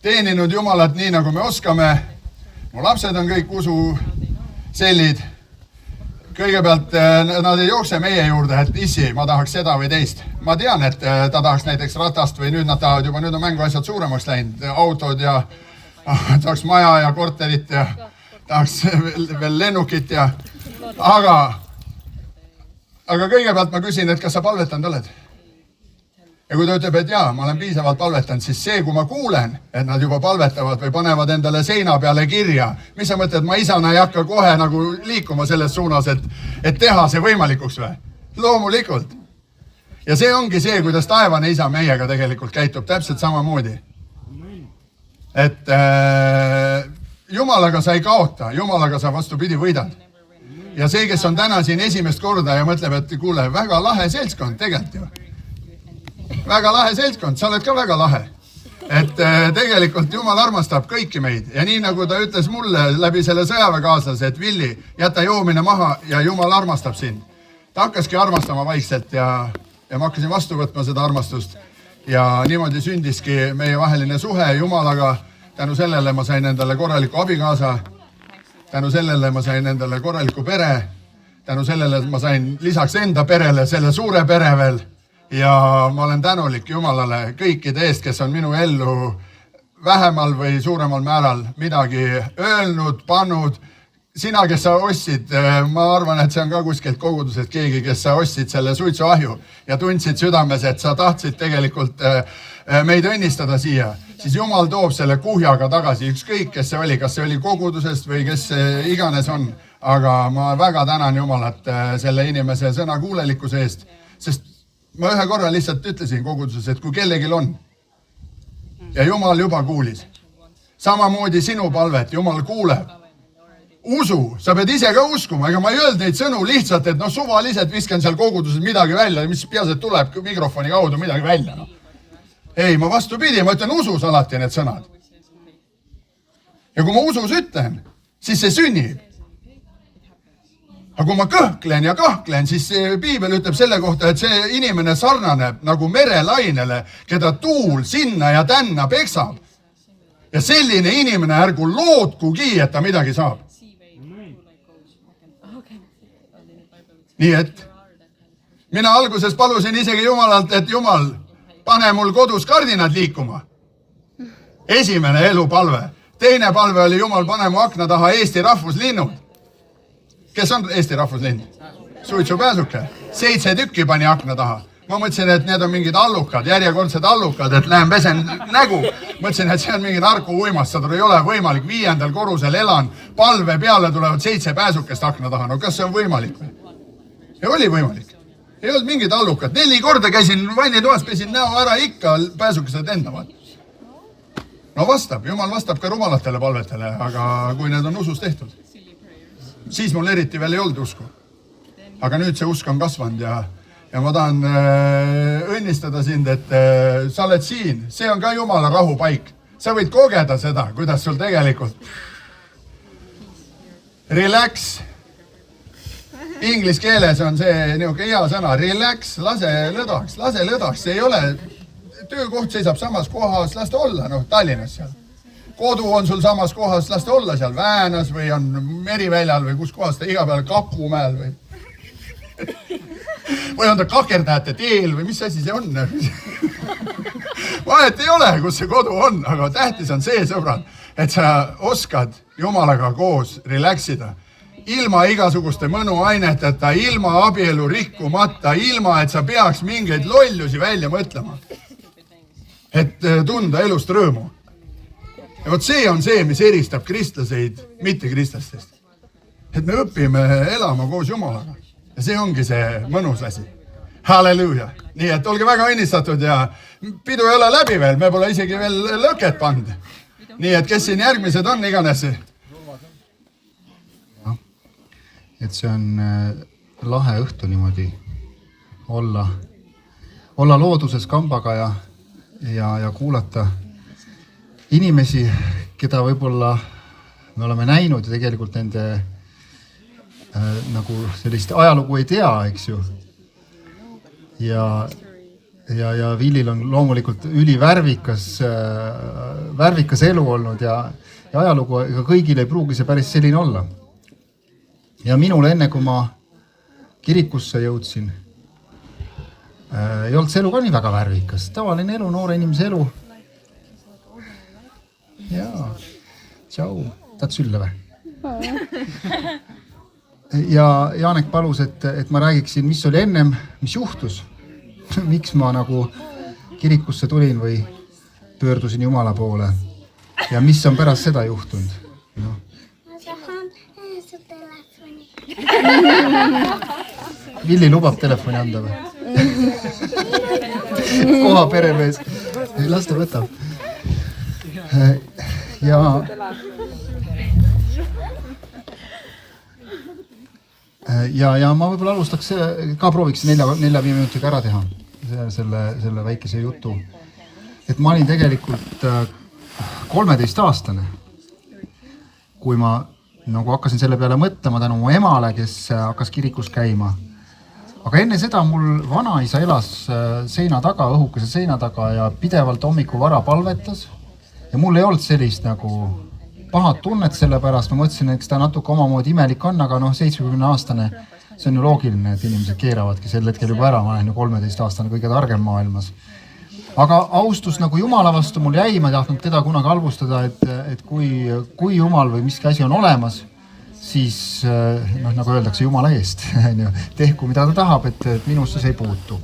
teeninud Jumalat nii, nagu me oskame. Mu lapsed on kõik ususellid. Kõigepealt nad ei jookse meie juurde, et issi, ma tahaks seda või teist. Ma tean, et ta tahaks näiteks ratast või nüüd nad tahavad juba, nüüd on mänguasjad suuremaks läinud, autod ja tahaks maja ja korterit ja tahaks veel lennukit ja... Aga kõigepealt ma küsin, et kas sa palvetanud oled? Ja kui ta ütleb, et jaa, ma olen piisavalt palvetanud, siis see, kui ma kuulen, et nad juba palvetavad või panevad endale seina peale kirja, mis sa mõtled, ma isana ei hakka kohe nagu liikuma selles suunas, et teha see võimalikuks või? Loomulikult. Ja see ongi see, kuidas taevane isa meiega tegelikult käitub täpselt samamoodi. Et Jumalaga sa ei kaota, Jumalaga sa vastupidi võidad. Ja see, kes on täna siin esimest korda ja mõtleb, et kuule, väga lahe seltskond tegelikult ju. Väga lahe seltskond, sa oled ka väga lahe. Et tegelikult Jumal armastab kõiki meid ja nii nagu ta ütles mulle läbi selle sõjaväekaaslase, et Villi, jäta joomine maha ja Jumal armastab sind. Ta hakkaski armastama vaikselt ja ma hakkasin vastu võtma seda armastust ja niimoodi sündiski meie vaheline suhe Jumalaga. Tänu sellele ma sain endale korraliku abikaasa, tänu sellele ma sain endale korraliku pere, tänu sellele ma sain lisaks enda perele selle suure pere veel. Ja ma olen tänulik Jumalale kõikide eest, kes on minu ellu vähemal või suuremal määral midagi öelnud, pannud. Sina, kes sa ostsid, ma arvan, et see on ka kuskilt kogudused keegi, kes sa ostsid selle suitsuahju ja tundsid südames, et sa tahtsid tegelikult meid õnnistada siia. Siis Jumal toob selle kuhjaga tagasi, ükskõik, kes see oli, kas see oli kogudusest või kes iganes on. Aga ma väga tänan Jumalat selle inimese sõnakuulelikkuse eest, sest ma ühe korra lihtsalt ütlesin koguduses, et kui kellegil on ja Jumal juba kuulis, samamoodi sinu palvet, Jumal kuuleb. Usu, sa pead ise ka uskuma, ega ma ei öelnud neid sõnu lihtsalt, et suvaliselt viskan seal koguduses midagi välja, mis peas, et tuleb mikrofoni kaudu midagi välja. Ei, ma vastupidi, ma ütlen usus alati need sõnad. Ja kui ma usus ütlen, siis see sünnib. Aga kui ma kõhklen ja kahklen, siis Piibel ütleb selle kohta, et see inimene sarnaneb nagu merelainele, keda tuul sinna ja tänna peksab. Ja selline inimene ärgu lootkugi, et ta midagi saab. Nii et mina alguses palusin isegi Jumalalt, et Jumal, pane mul kodus kardinad liikuma. Esimene elupalve. Teine palve oli Jumal, pane mu akna taha Eesti rahvuslinnud. Kes on Eesti rahvuslind? Suitsupääsuke. 7 tükki pani akna taha. Ma mõtlesin, et need on mingid allukad, järjekordsed allukad, et lähen pesen nägu. Mõtlesin, et see on mingi narkouimastada, ei ole võimalik. 5. korrusel elan, palve peale tulevad 7 pääsukest akna taha. No kas see on võimalik või? Ja oli võimalik. ei olnud mingit allukat. 4 korda käisin vannitoas, pesin näo ära, ikka pääsukesed lendavad. No vastab, Jumal vastab ka rumalatele palvetele, aga kui need on usus tehtud. Siis mul eriti veel ei olnud usku. Aga nüüd see usk on kasvanud ja ma tahan õnnistada sind, et sa oled siin. See on ka Jumala rahupaik. Sa võid kogeda seda, kuidas sul tegelikult. Relax. Inglis keeles on see niisugune hea sõna. Relax, lase lõdvaks. See ei ole... Töökoht seisab samas kohas, las ta olla, Tallinnas seal. Kodu on sul samas kohas, las ta olla seal Väänas või on Meriväljal või kus kohas ta iga peale Kapumäel või on ta Kakerdajate teel või mis asi see on? Vahet ei ole, kus see kodu on, aga tähtis on see, sõbrad, et sa oskad Jumalaga koos relaxida. Ilma igasuguste mõnuaineteta, ilma abielu rikkumata, ilma et sa peaks mingeid lollusi välja mõtlema. Et tunda elust rõõmu. Ja võt see on see, mis eristab kristlaseid mitte-kristlastest. Et me õpime elama koos Jumalaga. Ja see ongi see mõnus asi. Halleluuja. Nii et olge väga õnnistatud ja pidu ei ole läbi veel. Me pole isegi veel lõket pand. Nii et kes siin järgmised on iganes? Et see on lahe õhtu niimoodi olla looduses kambaga ja kuulata inimesi, keda võib-olla me oleme näinud ja tegelikult nende nagu sellist ajalugu ei tea, eks ju. Ja Villil on loomulikult ülivärvikas elu olnud ja ajalugu, ega kõigil ei pruugi see päris selline olla. Ja minul enne, kui ma kirikusse jõudsin, ei olnud see elu ka nii väga värvikas. Tavaline elu, noore inimese elu. Jaa, tšau, tahad sülle või? Ja Jaanek palus, et ma räägiksin, mis oli ennem, mis juhtus. Miks ma nagu kirikusse tulin või pöördusin Jumala poole. Ja mis on pärast seda juhtunud? No. Ma tahan su telefoni. Villi lubab telefoni anda või? Koha peremees. Las ta võtab. Ja ma võib-olla alustaks ka prooviks 4-5 minutiga ära teha selle väikese jutu. Et ma olin tegelikult 13-aastane, kui ma nagu hakkasin selle peale mõtlema tänu mu emale, kes hakkas kirikus käima. Aga enne seda mul vanaisa elas seina taga, õhukese seina taga ja pidevalt hommiku vara palvetas. Ja mul ei olnud sellist nagu pahat tunnet selle pärast. Ma mõtlesin, et ta natuke omamoodi imelik on, aga 70-aastane, see on ju loogiline, et inimesed keeravadki sel hetkel juba ära. Ma olen ju 13-aastane kõige targem maailmas. Aga austus nagu Jumala vastu mul jäi, ma ei tahtnud teda kunagi halvustada, et kui Jumal või miski asi on olemas, siis nagu öeldakse Jumala eest, tehku mida ta tahab, et minusse see ei puutu.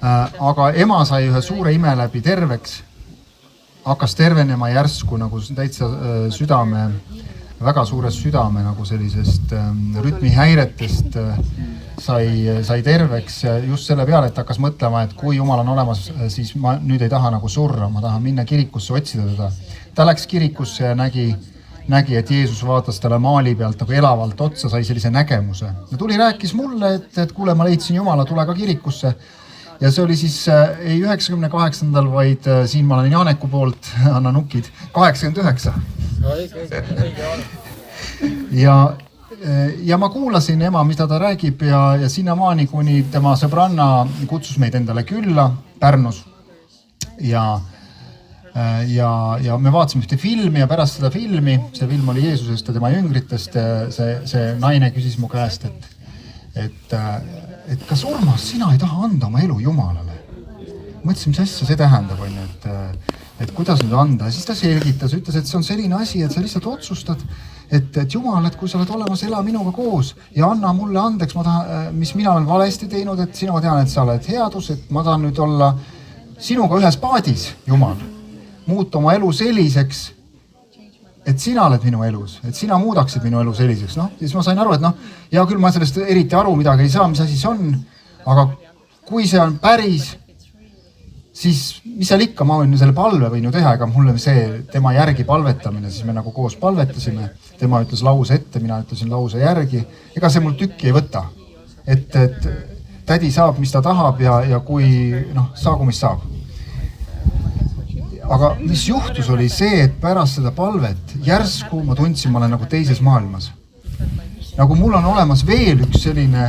Aga ema sai ühe suure ime läbi terveks, hakkas tervenema järsku nagu täitsa südame, väga suurest südame nagu sellisest rütmihäiretest sai terveks just selle peale, et hakkas mõtlema, et kui Jumal on olemas, siis ma nüüd ei taha nagu surra, ma tahan minna kirikusse otsida teda. Ta läks kirikusse ja nägi, et Jeesus vaatas talle maali pealt nagu elavalt otsa, sai sellise nägemuse. Ja tuli rääkis mulle, et kuule, ma leidsin Jumala, tule ka kirikusse. Ja see oli siis ei 98. vaid siin ma olen Jaaneku poolt, anna nukid, 89. Ja ma kuulasin ema, mida ta räägib ja sinnamaani, kuni tema sõbranna kutsus meid endale külla Pärnus. Ja me vaatasime ühte filmi ja pärast seda filmi, see film oli Jeesusest ja tema jüngritest, see naine küsis mu käest, et kas Urmas, sina ei taha anda oma elu Jumalale? Mõtlesin, mis asja see tähendab, et kuidas nüüd anda. Ja siis ta selgitas, ütles, et see on selline asi, et sa lihtsalt otsustad, et Jumal, et kui sa oled olemas, ela minuga koos ja anna mulle andeks, mis mina olen valesti teinud, et sina tean, et sa oled headus, et ma tahan nüüd olla sinuga ühes paadis, Jumal. Muuta oma elu selliseks, et sina oled minu elus, et sina muudaksid minu elu selliseks. Siis ma sain aru, et ja küll ma sellest eriti aru midagi ei saa, mis asi see on. aga kui see on päris, siis mis seal ikka, ma võin ju selle palve võin ju teha, ega mulle see tema järgi palvetamine, siis me nagu koos palvetasime, tema ütles lause ette, mina ütlesin lause järgi, ega see mul tükki ei võta, et tädi saab, mis ta tahab ja kui saagu, mis saab. Aga mis juhtus oli see, et pärast seda palvet järsku ma tundsin, ma olen nagu teises maailmas. Nagu mul on olemas veel üks selline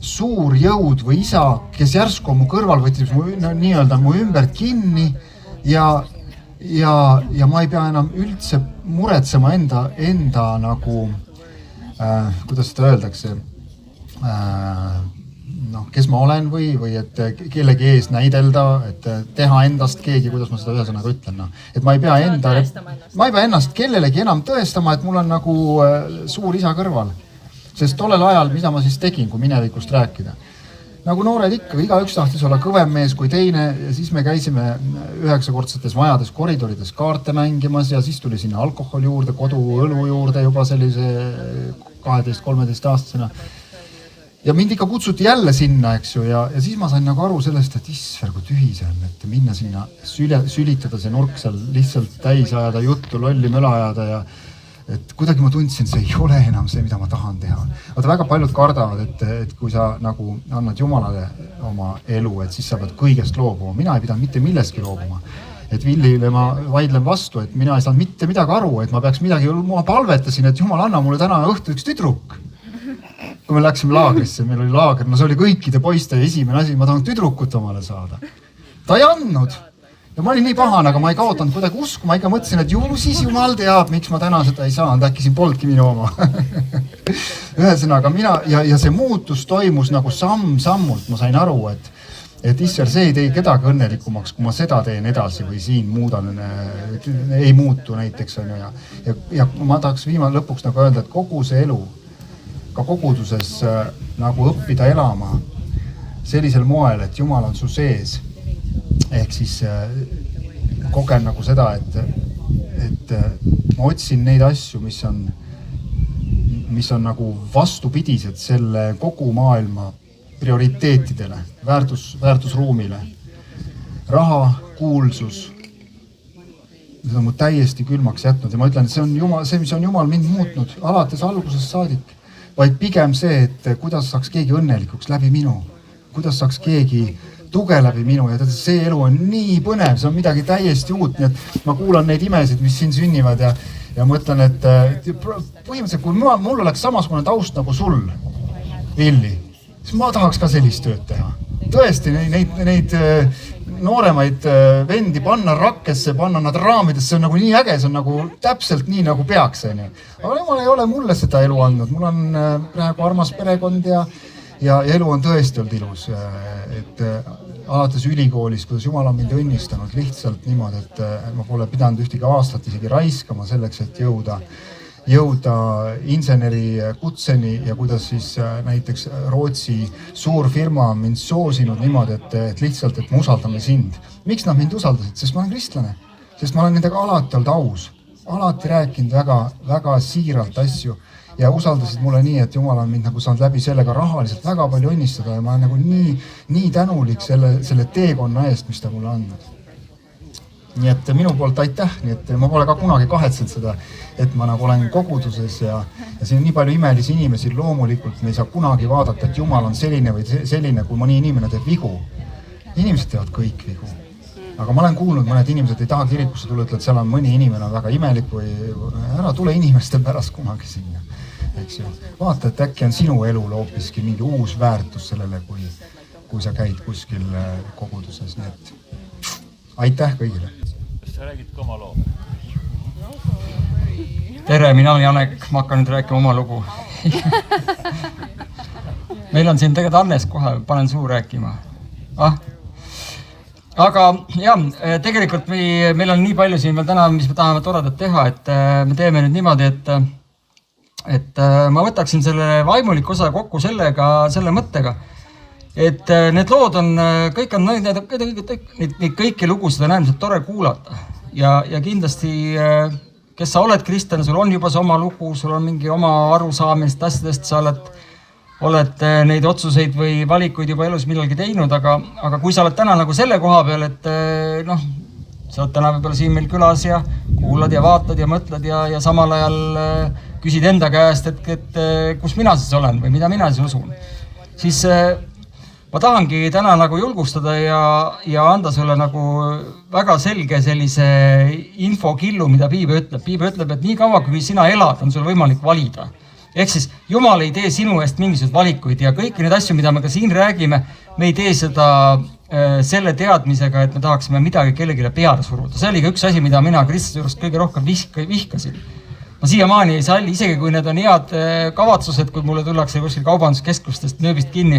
suur jõud või isa, kes järsku mu kõrval võttis nii-öelda mu ümbert kinni ja ma ei pea enam üldse muretsema enda nagu, kuidas seda öeldakse, kes ma olen või et kellegi ees näidelda, et teha endast keegi, kuidas ma seda ühesõnaga ütlen. Et ma ei pea ennast kellelegi enam tõestama, et mul on nagu suur isa kõrval. Sest tollel ajal, mida ma siis tegin, kui minevikust rääkida. Nagu noored ikka, igaüks tahtis olla kõvem mees kui teine ja siis me käisime 9-kordsetes majades koridorides kaarte mängimas ja siis tuli sinna alkoholi juurde, koduõlu juurde juba sellise 12-13 aastasena. Ja mind ikka kutsuti jälle sinna, eks ju, ja siis ma sain nagu aru sellest, et issver, kui tühi see on, et minna sinna sülitada see nurk seal lihtsalt täis ajada juttu, lolli möla ajada ja et kuidagi ma tundsin, see ei ole enam see, mida ma tahan teha. Vaata, väga paljud kardavad, et kui sa nagu annad Jumalale oma elu, et siis sa pead kõigest loobuma. Mina ei pidanud mitte millestki loobuma. Et Villile ma vaidlen vastu, et mina ei saanud mitte midagi aru, et ma peaks midagi, ma palvetasin, et Jumal, anna mulle täna õhtu üks tüdruk. Kui me läksime laagrisse, meil oli laager, see oli kõikide poiste esimene asi, ma tahan tüdrukut omale saada. Ta ei andnud. Ja ma olin nii pahane, aga ma ei kaotanud kuidagi usku, ma ikka mõtlesin, et siis Jumal teab, miks ma täna seda ei saanud, äkki siin polnudki minu oma. Ühesõnaga mina, ja see muutus toimus nagu sammult, ma sain aru, et issand, see ei tee kedagi õnnelikumaks, kui ma seda teen edasi või siin muudan, ei muutu näiteks. Ja ma tahaks lõpuks nagu öelda, et kogu see elu, ka koguduses nagu õppida elama sellisel moel, et Jumal on su sees. Ehk siis kogen nagu seda, et ma otsin neid asju, mis on nagu vastupidised selle kogu maailma prioriteetidele, väärtusruumile. Raha, kuulsus, need on mu täiesti külmaks jätnud ja ma ütlen, et see, mis on Jumal mind muutnud alates algusest saadik, vaid pigem see, et kuidas saaks keegi õnnelikuks läbi minu, kuidas saaks keegi tuge läbi minu ja see elu on nii põnev, see on midagi täiesti uut, nii et ma kuulan neid imesid, mis siin sünnivad ja mõtlen, et põhimõtteliselt, kui mul oleks samasugune taust nagu sul, Villi, siis ma tahaks ka sellist tööd teha. Tõesti, neid nooremaid vendi panna rakkesse, panna nad raamidesse, see on nagu nii äge, see on nagu täpselt nii, nagu peaks. Aga Jumal ei ole mulle seda elu andnud, mul on praegu armas perekond ja elu on tõesti olnud ilus, et alates ülikoolis, kuidas Jumal on mind õnnistanud lihtsalt niimoodi, et ma pole pidanud ühtegi aastat isegi raiskama selleks, et jõuda inseneri kutseni ja kuidas siis näiteks Rootsi suur firma on mind soosinud niimoodi, et lihtsalt, et me usaldame sind. Miks nad mind usaldasid? Sest ma olen kristlane, sest ma olen nendega alati olnud aus, alati rääkinud väga siiralt asju ja usaldasid mulle nii, et Jumal on mind nagu saanud läbi sellega rahaliselt väga palju õnnistada ja ma olen nagu nii tänulik selle teekonna eest, mis ta mulle andnud. Nii et minu poolt aitäh, nii et ma pole ka kunagi kahetsenud seda, et ma nagu olen koguduses ja siin on nii palju imelisi inimesi, loomulikult me ei saa kunagi vaadata, et Jumal on selline või selline, kui mõni inimene teeb vigu. Inimesed teevad kõik vigu. Aga ma olen kuulnud, mõned inimesed ei taha kirikusse tulla, et seal on mõni inimene väga imelik või ära tule inimeste pärast kunagi sinna. Eks ju. Vaata, et äkki on sinu elul hoopiski mingi uus väärtus sellele, kui sa käid kuskil koguduses. Nii et aitäh kõigile. Kas sa räägid ka oma loo? Tere, mina olen Janek, ma hakkan nüüd rääkima oma lugu. Meil on siin tegelikult Annes kohe, panen suu rääkima. Aga jah, tegelikult meil on nii palju siin veel täna, mis me tahame toredat teha, et me teeme nüüd niimoodi, et ma võtaksin selle vaimulik osa kokku selle mõttega, et need lood on, kõik on, neid kõiki lugusid on äärmiselt tore kuulata ja kindlasti, kes sa oled kristlane, sul on juba see oma lugu, sul on mingi oma arusaamist asjadest, sa oled oled neid otsuseid või valikuid juba elus millalgi teinud, aga kui sa oled täna nagu selle koha peal, et noh, sa oled täna võib-olla siin meil külas ja kuulad ja vaatad ja mõtled ja samal ajal küsid enda käest, et kus mina siis olen või mida mina siis usun, siis ma tahangi täna nagu julgustada ja anda sulle nagu väga selge sellise infokillu, mida Piibel ütleb. Piibel ütleb, et nii kaua, kui sina elad, on sul võimalik valida. Ehk siis Jumal ei tee sinu eest mingisuguseid valikuid ja kõiki neid asju, mida me ka siin räägime, me ei tee seda selle teadmisega, et me tahaksime midagi kellegile peale suruda. See oli ka üks asi, mida mina Kristuse juurest kõige rohkem vihkasin. Ma siiamaani ei salli, isegi kui need on head kavatsused, kui mulle tullakse kuskil kaubanduskeskustest nööbist kinni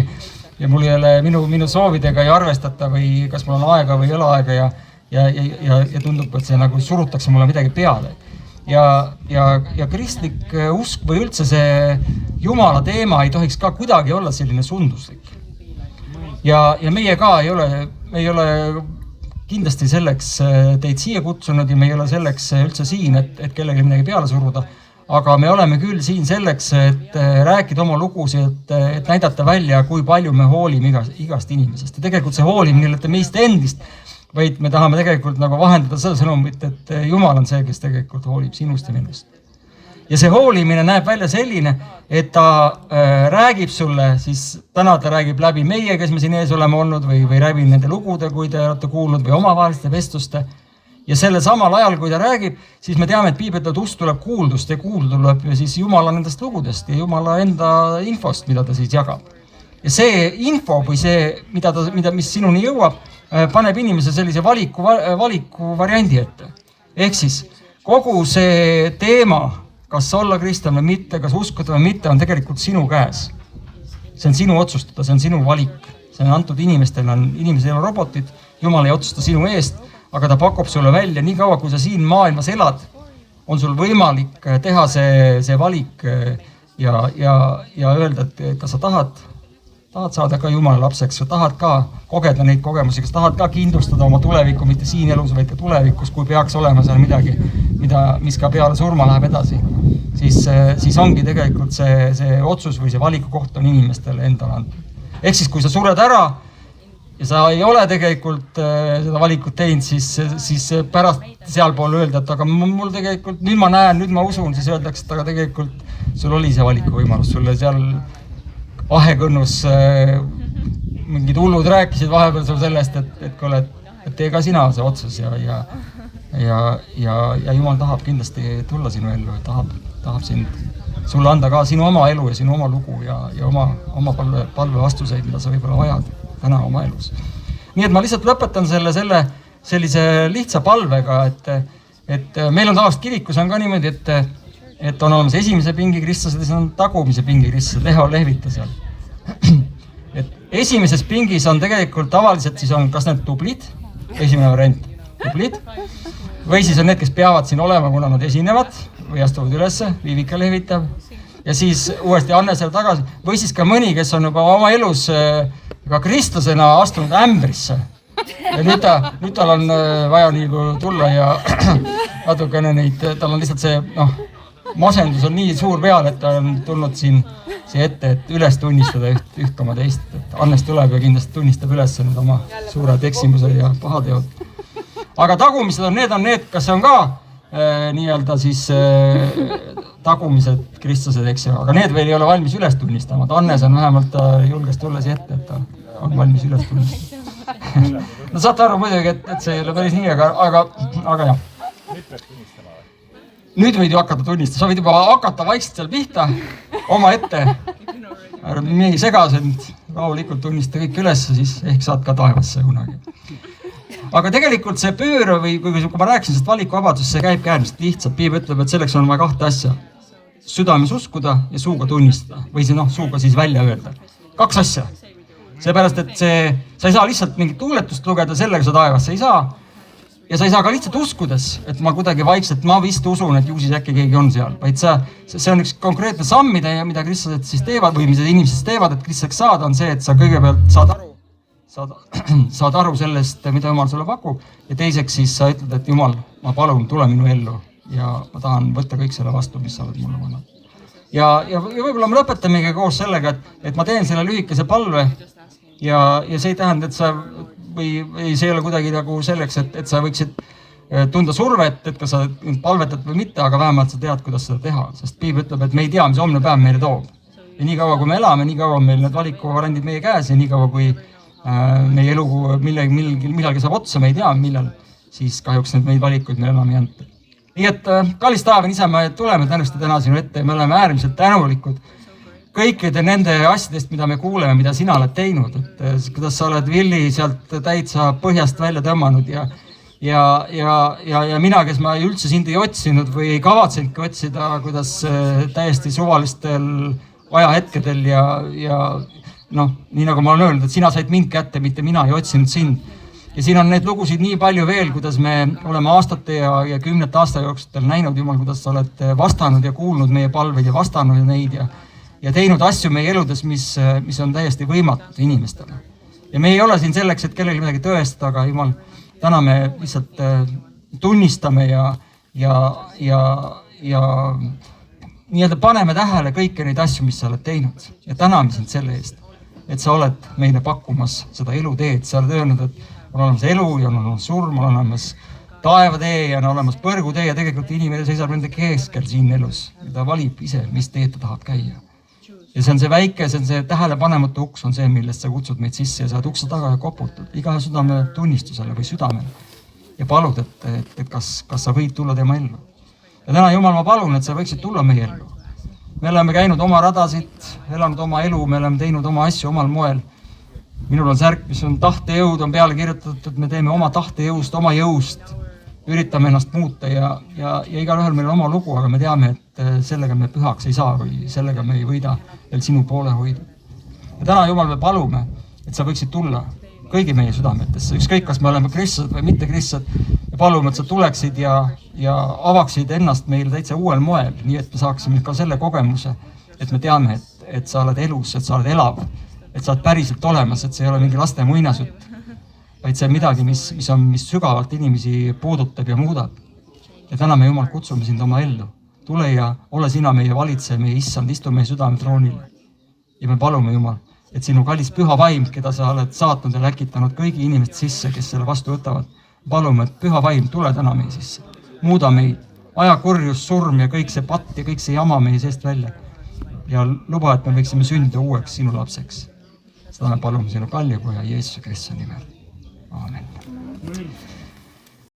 ja mul ei ole minu soovidega ei arvestata või kas mul on aega või ei ole aega ja tundub, et see nagu surutakse mulle midagi peale. Ja kristlik usk või üldse see Jumala teema ei tohiks ka kuidagi olla selline sunduslik. Ja meie ka ei ole kindlasti selleks teid siia kutsunud ja me ei ole selleks üldse siin, et kellegi midagi peale suruda. Aga me oleme küll siin selleks, et rääkida oma lugusid, et näidata välja, kui palju me hoolime igast inimesest. Ja tegelikult see hoolimine ei ole meist endist, vaid me tahame tegelikult nagu vahendada seda sõnumit, et Jumal on see, kes tegelikult hoolib sinust ja minust. Ja see hoolimine näeb välja selline, et ta räägib sulle, siis täna ta räägib läbi meie, kes me siin ees oleme olnud või läbi nende lugude, kui te olete kuulnud või omavaheliste vestluste. Ja selle samal ajal, kui ta räägib, siis me teame, et Piibel ütleb, et usk tuleb kuuldust ja kuuld tuleb siis Jumala nendest lugudest ja Jumala enda infost, mida ta siis jagab. Ja see info või see, mis sinuni jõuab, paneb inimese sellise valiku variandi ette. Ehk siis kogu see teema, kas olla kristlane või mitte, kas uskuda või mitte, on tegelikult sinu käes. See on sinu otsustada, see on sinu valik. See on antud inimestel, inimesel on robotid, Jumal ei otsusta sinu eest, aga ta pakub sulle välja, nii kaua kui sa siin maailmas elad, on sul võimalik teha see valik ja öelda, et kas sa tahad saada ka Jumala lapseks, sa tahad ka kogeda neid kogemusi, kas tahad ka kindlustada oma tulevikku, mitte siin elus, vaid ka tulevikus, kui peaks olema seal midagi, mis ka peale surma läheb edasi, siis ongi tegelikult see otsus või see valiku koht on inimestele endale antud. Ehk siis, kui sa sured ära, ja sa ei ole tegelikult seda valikut teinud, siis pärast sealpool öelda, et aga mul tegelikult, nüüd ma näen, nüüd ma usun, siis öeldakse, et aga tegelikult sul oli see valikuvõimalus, sulle seal ahekõnnus mingid hullud rääkisid vahepeal sul sellest, et tee ka sina see otsus ja Jumal tahab kindlasti tulla sinu ellu, tahab sulle anda ka sinu oma elu ja sinu oma lugu ja oma palve vastuseid, mida sa võib-olla vajad täna oma elus. Nii et ma lihtsalt lõpetan sellise lihtsa palvega, et meil on tavaliselt kirikus on ka niimoodi, et on olemas esimese pingi kristlased ja siis on tagumise pingi kristlased, lehvita seal. Et esimeses pingis on tegelikult tavaliselt siis on kas need tublid, esimene variant, tublid, või siis on need, kes peavad siin olema, kuna nad esinevad või astuvad ülesse, Viivika lehvitab ja siis uuesti Anne seal tagasi, või siis ka mõni, kes on juba oma elus ka kristlasena astunud ämbrisse. Ja nüüd tal on vaja nagu tulla ja natukene tal on lihtsalt see, masendus on nii suur peal, et ta on tulnud siin ette, et üles tunnistada üht oma teist. Et Annes tuleb ja kindlasti tunnistab üles need oma suured eksimused ja pahateod. Aga tagumised on need, kas on ka nii-öelda siis tagumised kristlased, eks ju, aga need veel ei ole valmis üles tunnistama. Annes on vähemalt, ta julges tulla siia ette, et ta on valmis üles tunnistama. No saate aru muidugi, et see ei ole päris nii, aga jah. Nüüd võid ju hakata tunnistama, sa võid juba hakata vaikselt seal pihta, oma ette. Me ei sega sind, rahulikult tunnista kõik üles, siis ehk saad ka taevasse kunagi. Aga tegelikult see pööre või kui ma rääksin sellest valikuvabadusest, see käib äärmiselt lihtsalt. Piibel ütleb, et selleks on vaja kahte asja. Südames uskuda ja suuga tunnistada või suuga siis välja öelda. Kaks asja. Seepärast, et sa ei saa lihtsalt mingit tuuletust lugeda, sellega sa taevasse ei saa. Ja sa ei saa ka lihtsalt uskudes, et ma kuidagi vaikselt, ma vist usun, et ju siis äkki keegi on seal. Vaid see on üks konkreetne samm, mida kristlased siis teevad või mida inimesed teevad, et kristlaseks saada on see, et sa kõigepealt saad aru sellest, mida Jumal sulle pakub ja teiseks siis sa ütled, et Jumal, ma palun, tule minu ellu ja ma tahan võtta kõik selle vastu, mis sa oled mulle pannud. ja võib-olla me lõpetamegi koos sellega, et ma teen selle lühikese palve ja see ei tähenda, et sa või see ei ole kuidagi nagu selleks, et sa võiksid tunda survet, et kas sa palvetad või mitte, aga vähemalt sa tead, kuidas seda teha, sest Piibel ütleb, et me ei tea, mis homne päev meile toob. Ja nii kaua, kui me elame, nii kaua on meil need valikuvariandid meie käes ja nii kaua, kui meie elu millalgi saab otsa, me ei tea, millal, siis kahjuks neid valikuid meil enam ei anta. Nii et kallis Taaven, isa, me tuleme tõenäoliselt täna sinu ette ja me oleme äärmiselt tänulikud kõikide nende asjadest, mida me kuuleme, mida sina oled teinud, et kuidas sa oled Villi sealt täitsa põhjast välja tõmmanud ja mina, kes ma üldse sind ei otsinud või ei kavatsenudki otsida, kuidas täiesti suvalistel ajahetkedel ja noh, nii nagu ma olen öelnud, et sina said mind kätte, mitte mina ei otsinud sind. Ja siin on neid lugusid nii palju veel, kuidas me oleme aastate ja 10 aasta jooksul näinud, Jumal, kuidas sa oled vastanud ja kuulnud meie palveid ja vastanud neid ja teinud asju meie eludes, mis on täiesti võimatud inimestele. Ja me ei ole siin selleks, et kellelgi midagi tõestada, aga Jumal, täna me lihtsalt tunnistame ja nii-öelda paneme tähele kõiki neid asju, mis sa oled teinud ja täname sind selle eest, et sa oled meile pakkumas seda eluteed. Sa oled öelnud, et on olemas elu ja on olemas surm, on olemas taevatee ja on olemas põrgutee ja tegelikult inimene seisab nende keskel siin elus. Ta valib ise, mis teed ta tahab käia. Ja see on see väike, see on see tähelepanematu uks on see, millest sa kutsud meid sisse ja sa oled ukse taga ja koputad igahe südame tunnistusele või südamele ja palud, et kas sa võid tulla tema ellu. Ja täna, Jumal, ma palun, et sa võiksid tulla meie ellu. Me oleme käinud oma radasid, elanud oma elu, me oleme teinud oma asju omal moel. Minul on särk, mis on tahtejõud, on peale kirjutatud, et me teeme oma tahtejõust, oma jõust, üritame ennast muuta ja igal ühel meil on oma lugu, aga me teame, et sellega me pühaks ei saa või sellega me ei võida veel sinu poole hoida. Ja täna, Jumal, me palume, et sa võiksid tulla kõigi meie südametesse, ükskõik, kas me oleme kristlased või mitte kristlased, ja palume, et sa tuleksid ja avaksid ennast meil täitsa uuel moel, nii et me saaksime ka selle kogemuse, et me teame, et sa oled elus, et sa oled elav, et sa oled päriselt olemas, et see ei ole mingi laste muinasjutt, vaid see on midagi, mis sügavalt inimesi puudutab ja muudab. Ja täna me, Jumal, kutsume sind oma ellu. Tule ja ole sina meie valitseja, meie issand, istu meie südame troonile. Ja me palume, Jumal, et sinu kallis püha vaim, keda sa oled saatnud ja läkitanud kõigi inimeste sisse, kes selle vastu võtavad. Palume, et püha vaim, tule täna meie sisse. Muuda meid, aja kurjus, surm ja kõik see patt ja kõik see jama meie seest välja. Ja luba, et me võiksime sündida uueks sinu lapseks. Seda me palume sinu kalli poja Jeesuse Kristuse nimel. Aamen.